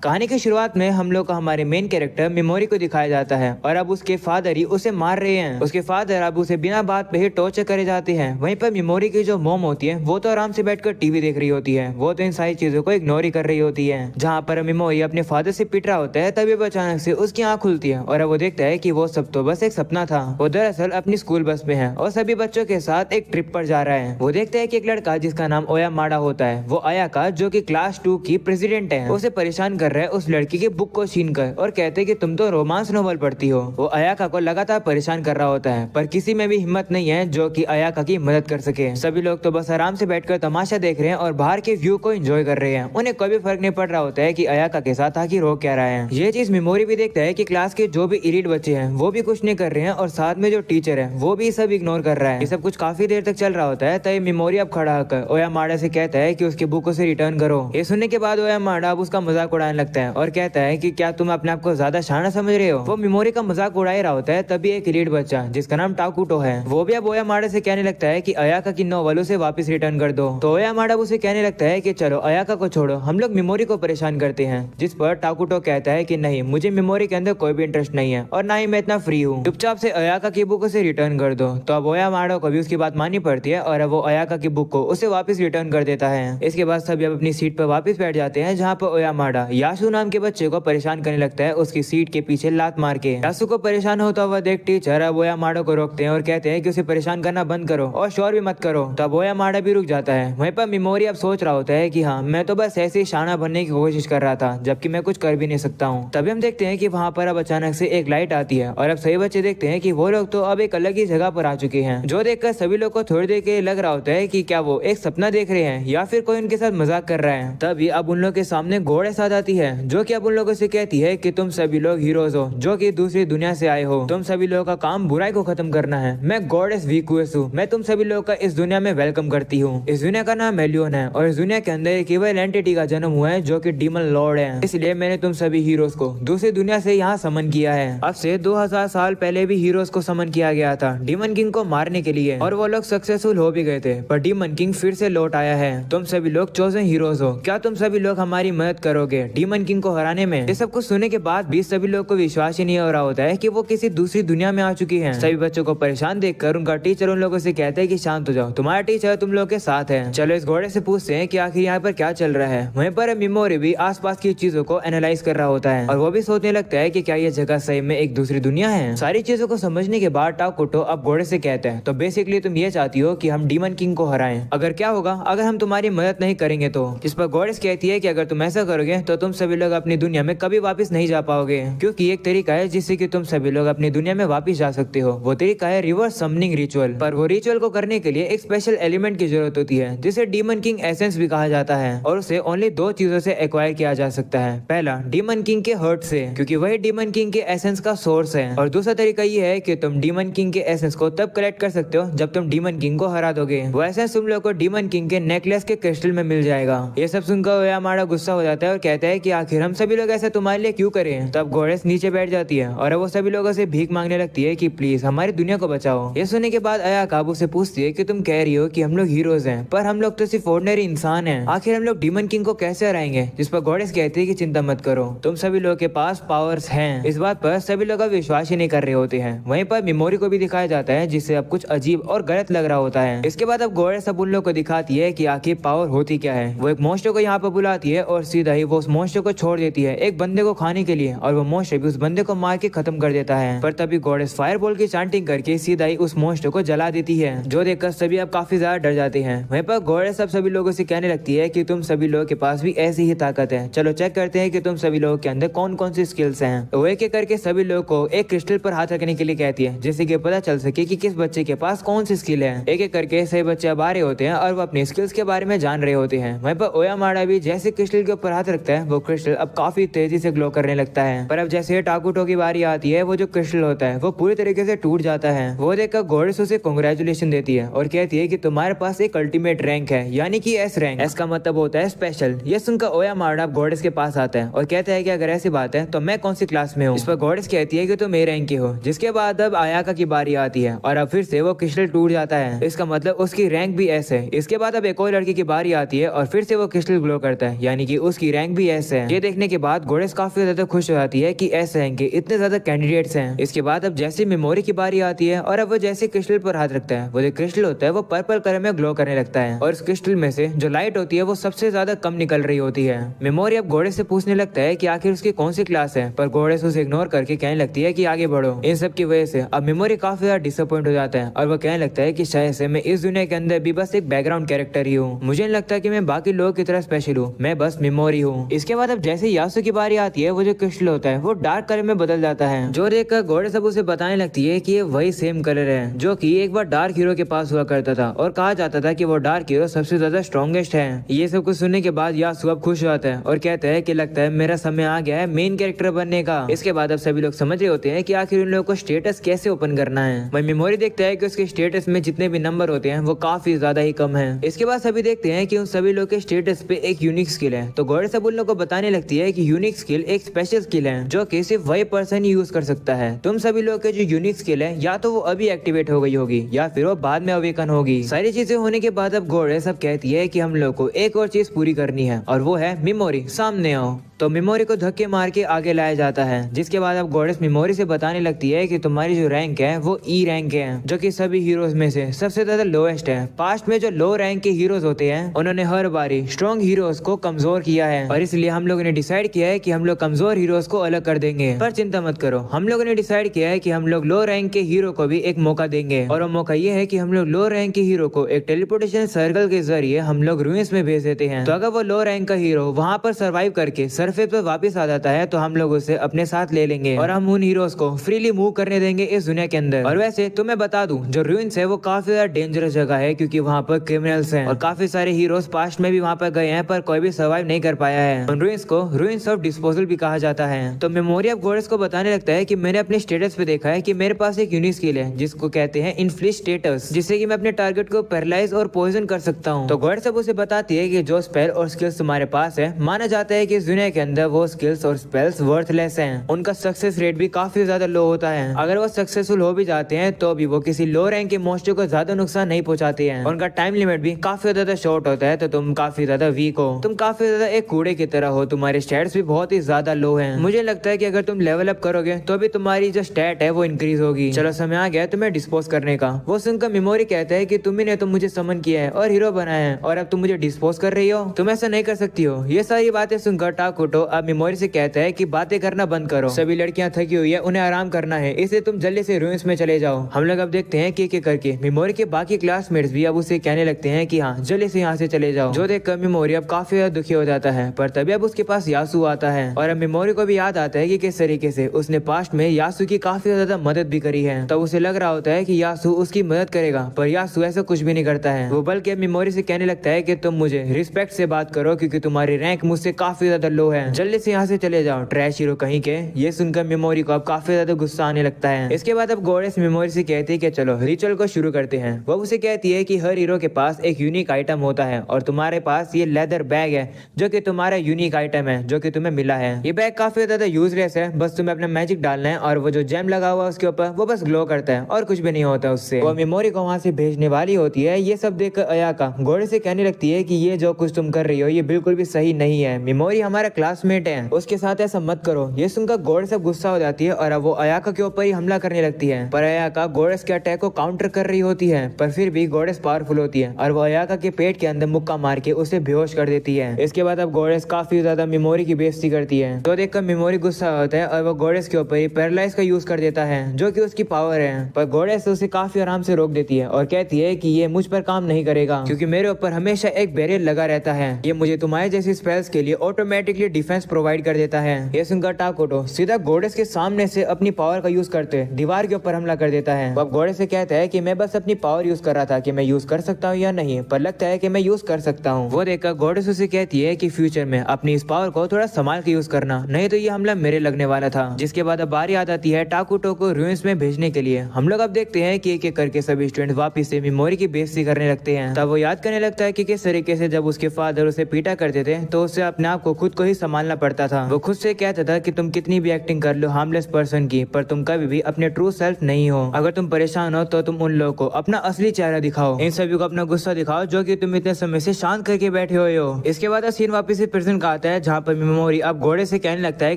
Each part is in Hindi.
कहानी की शुरुआत में हम लोग को हमारे मेन कैरेक्टर मेमोरी को दिखाया जाता है और अब उसके फादर ही उसे मार रहे हैं। उसके फादर अब उसे बिना बात पे ही टॉर्चर करे जाते हैं। वहीं पर मेमोरी की जो मॉम होती है वो तो आराम से बैठकर टीवी देख रही होती है, वो तो इन सारी चीजों को इग्नोर ही कर रही होती है। जहाँ पर मेमोरी अपने फादर से पिट रहा होता है तभी अचानक से उसकी आंख खुलती है और अब वो देखता है कि वो सब तो बस एक सपना था। वो दरअसल अपनी स्कूल बस में है और सभी बच्चों के साथ एक ट्रिप पर जा रहा है। वो देखता है कि एक लड़का जिसका नाम ओया माडा होता है, वो आया का जो कि क्लास 2 की प्रेसिडेंट है, उसे परेशान कर रहा है उस लड़की की बुक को छीन कर और कहते हैं कि तुम तो रोमांस नोवेल पढ़ती हो। वो अयाका को लगातार परेशान कर रहा होता है पर किसी में भी हिम्मत नहीं है जो कि अयाका की मदद कर सके। सभी लोग तो बस आराम से बैठकर तमाशा देख रहे हैं और बाहर के व्यू को एंजॉय कर रहे हैं। उन्हें कोई भी फर्क नहीं पड़ रहा होता है कि अयाका के साथ आखिर रो क्या रहा है। ये चीज मेमोरी भी देखता है कि क्लास के जो भी इलीट बच्चे हैं वो भी कुछ नहीं कर रहे हैं और साथ में जो टीचर है वो भी सब इग्नोर कर रहा है। ये सब कुछ काफी देर तक चल रहा होता है तभी मेमोरी अब खड़ा होकर ओया माडा से कहता है कि उसकी बुक उसे रिटर्न करो। ये सुनने के बाद ओया माडा अब उसका मजाक उड़ाने लगता है और कहता है कि क्या तुम अपने आप को ज्यादा शाना समझ रहे हो। वो मेमोरी का मजाक उड़ा ही रहा होता है तभी एक लीड बच्चा जिसका नाम टाकुटो है वो भी अब ओया माडा से कहने लगता है कि अयाका की नॉवल उसे वापस रिटर्न कर दो। तो ओया माडा उसे कहने लगता है कि चलो अयाका को छोड़ो, हम लोग मेमोरी को परेशान करते हैं। जिस पर टाकुटो कहता है कि नहीं, मुझे मेमोरी के अंदर कोई भी इंटरेस्ट नहीं है और ना ही मैं इतना फ्री हूँ, चुपचाप से अयाका की बुक उसे रिटर्न कर दो। तो अब ओया माडा को भी उसकी बात माननी पड़ती है और अब वो अयाका की बुक को उसे वापस रिटर्न कर देता है। इसके बाद सभी अब अपनी सीट पर वापस बैठ जाते हैं जहाँ पर ओया माडा यासु नाम के बच्चे को परेशान करने लगता है उसकी सीट के पीछे लात मार के। यासु को परेशान होता हुआ देख टीचर अब ओया माडा को रोकते हैं और कहते हैं कि उसे परेशान करना बंद करो और शोर भी मत करो। तब ओया माडा भी रुक जाता है। वहीं पर मेमोरी अब सोच रहा होता है कि हाँ, मैं तो बस ऐसे ही शाना बनने की कोशिश कर रहा था जबकि मैं कुछ कर भी नहीं सकता हूँ। तभी हम देखते हैं कि वहाँ पर अब अचानक से एक लाइट आती है और अब सभी बच्चे देखते हैं कि वो लोग तो अब एक अलग ही जगह पर आ चुके हैं, जो देखकर सभी लोग को थोड़ी देर के लिए लग रहा होता है कि क्या वो एक सपना देख रहे हैं या फिर कोई उनके साथ मजाक कर रहा है। तभी अब उन लोग के सामने घोड़े साथ आती है जो कि अब उन लोगों से कहती है कि तुम सभी लोग हीरोज हो जो कि दूसरी दुनिया से आए हो, तुम सभी लोगों का काम बुराई को खत्म करना है। मैं गॉडेस वीकुएस हूँ, मैं तुम सभी लोगों का इस दुनिया में वेलकम करती हूँ। इस दुनिया का नाम मेलियन है और इस दुनिया के अंदर एक इविल एंटिटी का जन्म हुआ है जो कि डीमन लॉर्ड है, इसलिए मैंने तुम सभी हीरोज को दूसरी दुनिया से यहाँ समन किया है। अब से 2000 साल पहले भी हीरोज को समन किया गया था डीमन किंग को मारने के लिए और वो लोग सक्सेसफुल हो भी गए थे, पर डीमन किंग फिर से लौट आया है। तुम सभी लोग चोजन हीरोज हो, क्या तुम सभी लोग हमारी मदद करोगे डीमन किंग को हराने में। ये सब कुछ सुनने के बाद भी सभी लोग को विश्वास ही नहीं हो रहा होता है कि वो किसी दूसरी दुनिया में आ चुकी है। सभी बच्चों को परेशान देखकर उनका टीचर उन लोगों से कहता है कि शांत हो जाओ, तुम्हारा टीचर तुम लोग के साथ है। चलो इस घोड़े से पूछते हैं कि आखिर यहाँ पर क्या चल रहा है। वहीं पर मेमोरी भी आसपास की चीजों को एनालाइज कर रहा होता है और वो भी सोचने लगता है कि क्या ये जगह सही में एक दूसरी दुनिया है। सारी चीजों को समझने के बाद टाकुटो अब घोड़े से कहता है तो बेसिकली तुम ये चाहती हो कि हम डीमन किंग को हराएं, अगर क्या होगा अगर हम तुम्हारी मदद नहीं करेंगे तो। जिस पर घोड़े कहती है कि अगर तुम ऐसा करोगे तो तुम सभी लोग अपनी दुनिया में कभी वापस नहीं जा पाओगे, क्योंकि एक तरीका है जिससे कि तुम सभी लोग अपनी दुनिया में वापस जा सकते हो। वो तरीका है रिवर्स समनिंग रिचुअल, पर वो रिचुअल को करने के लिए एक स्पेशल एलिमेंट की जरूरत होती है जिसे डीमन किंग एसेंस भी कहा जाता है और उसे ओनली 2 चीजों से एक्वायर किया जा सकता है। पहला डीमन किंग के हर्ट से, क्योंकि वही डीमन किंग के एसेंस का सोर्स है, और दूसरा तरीका ये है कि तुम डीमन किंग के एसेंस को तब कलेक्ट कर सकते हो जब तुम डीमन किंग को हरा दोगे। वो एसेंस तुम लोग को डीमन किंग के नेकलेस के क्रिस्टल में मिल जाएगा। ये सब सुनकर ओयामाडा गुस्सा हो जाता है और कहता है कि आखिर हम सभी लोग ऐसा तुम्हारे लिए क्यों करें। तब घोड़ेस नीचे बैठ जाती है और वो सभी लोगों से भीख मांगने लगती है कि प्लीज हमारी दुनिया को बचाओ। ये सुनने के बाद अयाका से पूछती है कि तुम कह रही हो कि हम लोग हीरोज हैं, पर हम लोग तो सिर्फ ऑर्डिनरी इंसान हैं, आखिर हम लोग डीमन किंग को कैसे हराएंगे। जिस पर घोड़ेस कहती है कि चिंता मत करो, तुम सभी लोगों के पास पावर्स हैं। इस बात पर सभी लोग विश्वास ही नहीं कर रहे होते हैं। वहीं पर मेमोरी को भी दिखाया जाता है जिससे अब कुछ अजीब और गलत लग रहा होता है। इसके बाद अब घोड़ेस सब उन लोग को दिखाती है कि आखिर पावर होती क्या है। वो एक मॉन्स्टर को यहाँ पर बुलाती है और सीधा ही वो उस मॉन्स्टर को छोड़ देती है एक बंदे को खाने के लिए, और वो मॉन्स्टर भी उस बंदे को मार के खत्म कर देता है। पर तभी गॉडेस फायरबॉल की चांटिंग करके सीधा ही उस मॉन्स्टर को जला देती है, जो देखकर सभी अब काफी ज्यादा डर जाते हैं। वहीं पर गॉडेस अब सभी लोगों से कहने लगती है कि तुम सभी लोगों के पास भी ऐसी ही ताकत है, चलो चेक करते हैं कि तुम सभी लोगों के अंदर कौन कौन सी स्किल्स हैं। वो एक एक करके सभी लोगों को एक क्रिस्टल पर हाथ रखने के लिए कहती है जिससे कि पता चल सके कि किस बच्चे के पास कौन सी स्किल है। एक एक करके सभी बच्चे अब आ रहे होते हैं और वो अपनी स्किल्स के बारे में जान रहे होते हैं। वहीं पर ओयामाडा भी जैसे क्रिस्टल के ऊपर हाथ रखता है वो क्रिस्टल अब काफी तेजी से ग्लो करने लगता है। पर अब जैसे टाकुटो की बारी आती है वो जो क्रिस्टल होता है वो पूरी तरीके से टूट जाता है। वो देखकर गॉडेस उसे कांग्रेचुलेशन देती है और कहती है कि तुम्हारे पास एक अल्टीमेट रैंक है, यानी कि एस रैंक। एस का मतलब होता है स्पेशल। ये सुनकर ओयामाडा गॉडेस के पास आता है और कहता है कि अगर ऐसी बात है तो मैं कौन सी क्लास में हूँ। इस पर गॉडेस कहती है कि तुम ए रैंक के हो। जिसके बाद अब अयाका की बारी आती है और अब फिर से वो क्रिस्टल टूट जाता है, इसका मतलब उसकी रैंक भी एस है। इसके बाद अब एक और लड़की की बारी आती है और फिर से वो क्रिस्टल ग्लो करता है, यानी कि उसकी रैंक भी एस एस है। ये देखने के बाद गोडेस काफी ज्यादा खुश हो जाती है कि ऐसे हैं कि इतने ज्यादा कैंडिडेट्स हैं। इसके बाद अब जैसे मेमोरी की बारी आती है और अब वो जैसे क्रिस्टल पर हाथ रखता है, वो जो क्रिस्टल होता है वो पर्पल कलर में ग्लो करने लगता है और इस क्रिस्टल में से जो लाइट होती है वो सबसे ज्यादा कम निकल रही होती है। मेमोरी अब गोडेस से पूछने लगता है कि आखिर उसकी कौन सी क्लास है, पर गोडेस उसे इग्नोर करके कहने लगती है कि आगे बढ़ो। इन सब की वजह से अब मेमोरी काफी ज्यादा डिसअपॉइंट हो जाता है और वो कहने लगता है कि शायद से मैं इस दुनिया के अंदर भी बस एक बैकग्राउंड कैरेक्टर ही हूँ। मुझे नहीं लगता कि मैं बाकी लोगों की तरह स्पेशल हूँ, मैं बस मेमोरी हूँ। इसके बाद अब जैसे यासु की बारी आती है, वो जो क्रिस्टल होता है वो डार्क कलर में बदल जाता है, जो देखकर गोडेस अब उसे बताने लगती है कि ये वही सेम कलर है जो कि एक बार डार्क हीरो के पास हुआ करता था और कहा जाता था कि वो डार्क हीरो सबसे ज्यादा स्ट्रॉन्गेस्ट है। ये सब कुछ सुनने के बाद यासु अब खुश हो जाता है और कहता है कि लगता है मेरा समय आ गया है मेन कैरेक्टर बनने का। इसके बाद अब सभी लोग समझ रहे होते हैं कि आखिर उन लोगों को स्टेटस कैसे ओपन करना है। वही मेमोरी देखता है कि उसके स्टेटस में जितने भी नंबर होते हैं वो काफी ज्यादा ही कम है। इसके बाद सभी देखते हैं कि उन सभी लोग के स्टेटस पे एक यूनिक स्किल है, तो गोडेस अब उन लोगों को बताने लगती है कि यूनिक स्किल एक स्पेशल स्किल है जो कि सिर्फ वही पर्सन ही यूज कर सकता है। तुम सभी लोग के जो यूनिक स्किल है या तो वो अभी एक्टिवेट हो गई होगी या फिर वो बाद में अवेकन होगी। सारी चीजें होने के बाद अब गोडेस अब कहती है कि हम लोग को एक और चीज पूरी करनी है और वो है मेमोरी, सामने आओ। तो मेमोरी को धक्के मार के आगे लाया जाता है, जिसके बाद अब गोडेस मेमोरी से बताने लगती है कि तुम्हारी जो रैंक है वो ई रैंक है, जो कि सभी हीरोज में से सबसे ज्यादा लोएस्ट है। पास्ट में जो लो रैंक के हीरोज होते हैं उन्होंने हर बारी स्ट्रॉन्ग हीरोज को कमजोर किया है और इसलिए हम लोगों ने डिसाइड किया है कि हम लोग कमजोर हीरोज को अलग कर देंगे। पर चिंता मत करो, हम लोगों ने डिसाइड किया है कि हम लोग लो रैंक के हीरो को भी एक मौका देंगे और वो मौका ये है कि हम लोग लो रैंक के हीरो को एक टेलीपोर्टेशन सर्कल के जरिए हम लोग रूइंस में भेज देते हैं। तो अगर वो लो रैंक का हीरो वहाँ पर सर्वाइव करके सरफेस पर वापस आ जाता है तो हम लोग उसे अपने साथ ले लेंगे और हम उन हीरोज को फ्रीली मूव करने देंगे इस दुनिया के अंदर। और वैसे तो मैं बता दूं, जो रूइंस है वो काफी ज्यादा डेंजरस जगह है क्योंकि वहाँ पर क्रिमिनल्स हैं और काफी सारे हीरोज पास्ट में भी वहाँ पर गए हैं पर कोई भी सर्वाइव नहीं कर पाया है। उन रूइंस को रूइंस ऑफ डिस्पोजल भी कहा जाता है। तो मेमोरी अब गोडेस को बताने लगता है कि मैंने अपने स्टेटस पे देखा है कि मेरे पास एक यूनिक स्किल है जिसको कहते हैं इन्फ्लिक्ट स्टेटस, जिससे कि मैं अपने टारगेट को पैरालाइज और पॉइजन कर सकता हूँ। तो गोडेस अब उसे बताती है कि जो स्पेल और स्किल्स तुम्हारे पास है, माना जाता है कि इस दुनिया के अंदर वो स्किल्स और स्पेल्स वर्थलेस हैं। उनका सक्सेस रेट भी काफी ज्यादा लो होता है। अगर वो सक्सेसफुल हो भी जाते हैं तो भी वो किसी लो रैंक के मॉन्स्टर को ज्यादा नुकसान नहीं पहुंचाते हैं। उनका टाइम लिमिट भी काफी ज्यादा शॉर्ट होता है। तो तुम काफी ज्यादा वीक हो, तुम काफी ज्यादा एक कूड़े की तरह हो, तुम्हारे स्टैट्स भी बहुत ही ज्यादा लो हैं। मुझे लगता है कि अगर तुम लेवल अप करोगे तो भी तुम्हारी जो स्टैट है वो इंक्रीज होगी। चलो समय आ गया तुम्हें डिस्पोज करने का। वो सुनकर मेमोरी कहता है कि तुम्ही ने तो मुझे समन किया है और हीरो बनाया है और अब तुम मुझे डिस्पोज कर रही हो, तुम ऐसा नहीं कर सकती हो। ये सारी बातें सुनकर टाकुटो अब मेमोरी से कहता है कि बातें करना बंद करो, सभी लड़कियां थकी हुई है, उन्हें आराम करना है, इसलिए तुम जल्दी से रूइंस में चले जाओ। हम लोग अब देखते हैं कि करके मेमोरी के बाकी क्लासमेट्स भी अब उसे कहने लगते हैं कि हाँ जल्दी से यहाँ से चले जाओ, जो देखकर मेमोरी अब काफी ज्यादा दुखी हो जाता है। पर तभी अब उसके पास यासु आता है और अब मेमोरी को भी याद आता है कि किस तरीके से उसने पास्ट में यासु की काफी ज्यादा मदद भी करी है। तब उसे लग रहा होता है कि यासु उसकी मदद करेगा, पर यासु ऐसा कुछ भी नहीं करता है। वो बल्कि अब मेमोरी से कहने लगता है कि तुम मुझे रिस्पेक्ट से बात करो क्योंकि तुम्हारी रैंक मुझसे काफी ज्यादा लो है, जल्दी से यहाँ से चले जाओ ट्रैश हीरो कहीं के। ये सुनकर मेमोरी को अब काफी ज्यादा गुस्सा आने लगता है। इसके बाद अब गोडेस मेमोरी से कहती है कि चलो रिचुअल को शुरू करते हैं। वो उसे कहती है कि हर हीरो के पास एक यूनिक आइटम होता है और तुम्हारे पास ये लेदर बैग है जो कि तुम्हारा यूनिक आइटम है जो कि तुम्हें मिला है। ये बैग काफी ज्यादा यूजलेस है, बस तुम्हें अपना मैजिक डालना है और वो जो जेम लगा हुआ है उसके ऊपर वो बस ग्लो करता है और कुछ भी नहीं होता उससे। वो मेमोरी को वहाँ से भेजने वाली होती है। ये सब देखकर अयाका गोडेस से कहने लगती है कि ये जो कुछ तुम कर रही हो ये बिल्कुल भी सही नहीं है, मेमोरी हमारा क्लासमेट है, उसके साथ ऐसा मत करो। ये सुनकर गोडेस सब गुस्सा हो जाती है और अब वो अयाका के ऊपर ही हमला करने लगती है। पर अयाका गोडेस के अटैक को काउंटर कर रही होती है, पर फिर भी गोडेस पावरफुल होती है और वो अयाका के पेट के अंदर मुक्का मार के उसे बेहोश कर देती है। इसके बाद अब गोडेस काफी ज्यादा मेमोरी की बेइज्जती करती है, तो देखकर मेमोरी गुस्सा होता है और वो गोडेस के ऊपर ही पैरालाइज का यूज कर देता है जो कि उसकी पावर है। पर गोडेस उसे काफी आराम से रोक देती है और कहती है कि ये मुझ पर काम नहीं करेगा क्योंकि मेरे ऊपर हमेशा एक बैरियर लगा रहता है, ये मुझे तुम्हारे जैसी स्पेल्स के लिए ऑटोमेटिकली डिफेंस प्रोवाइड कर देता है। ये सुनकर टाकुटो सीधा गोडेस के सामने से अपनी पावर का यूज करते दीवार के ऊपर हमला कर देता है। अब गोडेस से कहता है कि मैं बस अपनी पावर यूज कर रहा था कि मैं यूज कर सकता हूँ या नहीं, पर लगता है कि मैं यूज कर सकता हूँ। वो देखकर गोडेस उसे कहती है कि फ्यूचर में अपनी इस पावर को थोड़ा संभाल के यूज करना, नहीं तो ये हमला मेरे लगने वाला था। जिसके बाद अब बारी आ जाती है टाकुटो को रूइंस में भेजने के लिए। हम लोग अब देखते हैं कि एक एक करके सभी स्टूडेंट वापिस से मेमोरी की बेइज्जती करने लगते हैं। तब वो याद करने लगता है कि किस तरीके से जब उसके फादर उसे पीटा करते थे तो उससे अपने आप को खुद को ही संभालना पड़ता था। वो खुद से कहता था कि तुम कितनी भी एक्टिंग कर लो हार्मलेस पर्सन की, पर तुम कभी भी अपने ट्रू सेल्फ नहीं हो। अगर तुम परेशान हो तो तुम उन लोगों को अपना असली चेहरा दिखाओ, इन सभी को अपना गुस्सा दिखाओ जो कि तुम इतने समय से शांत करके बैठे हुए हो। इसके बाद सीन वापस से प्रेजेंट का आता है, जहाँ पर मेमोरी अब घोड़े से कहने लगता है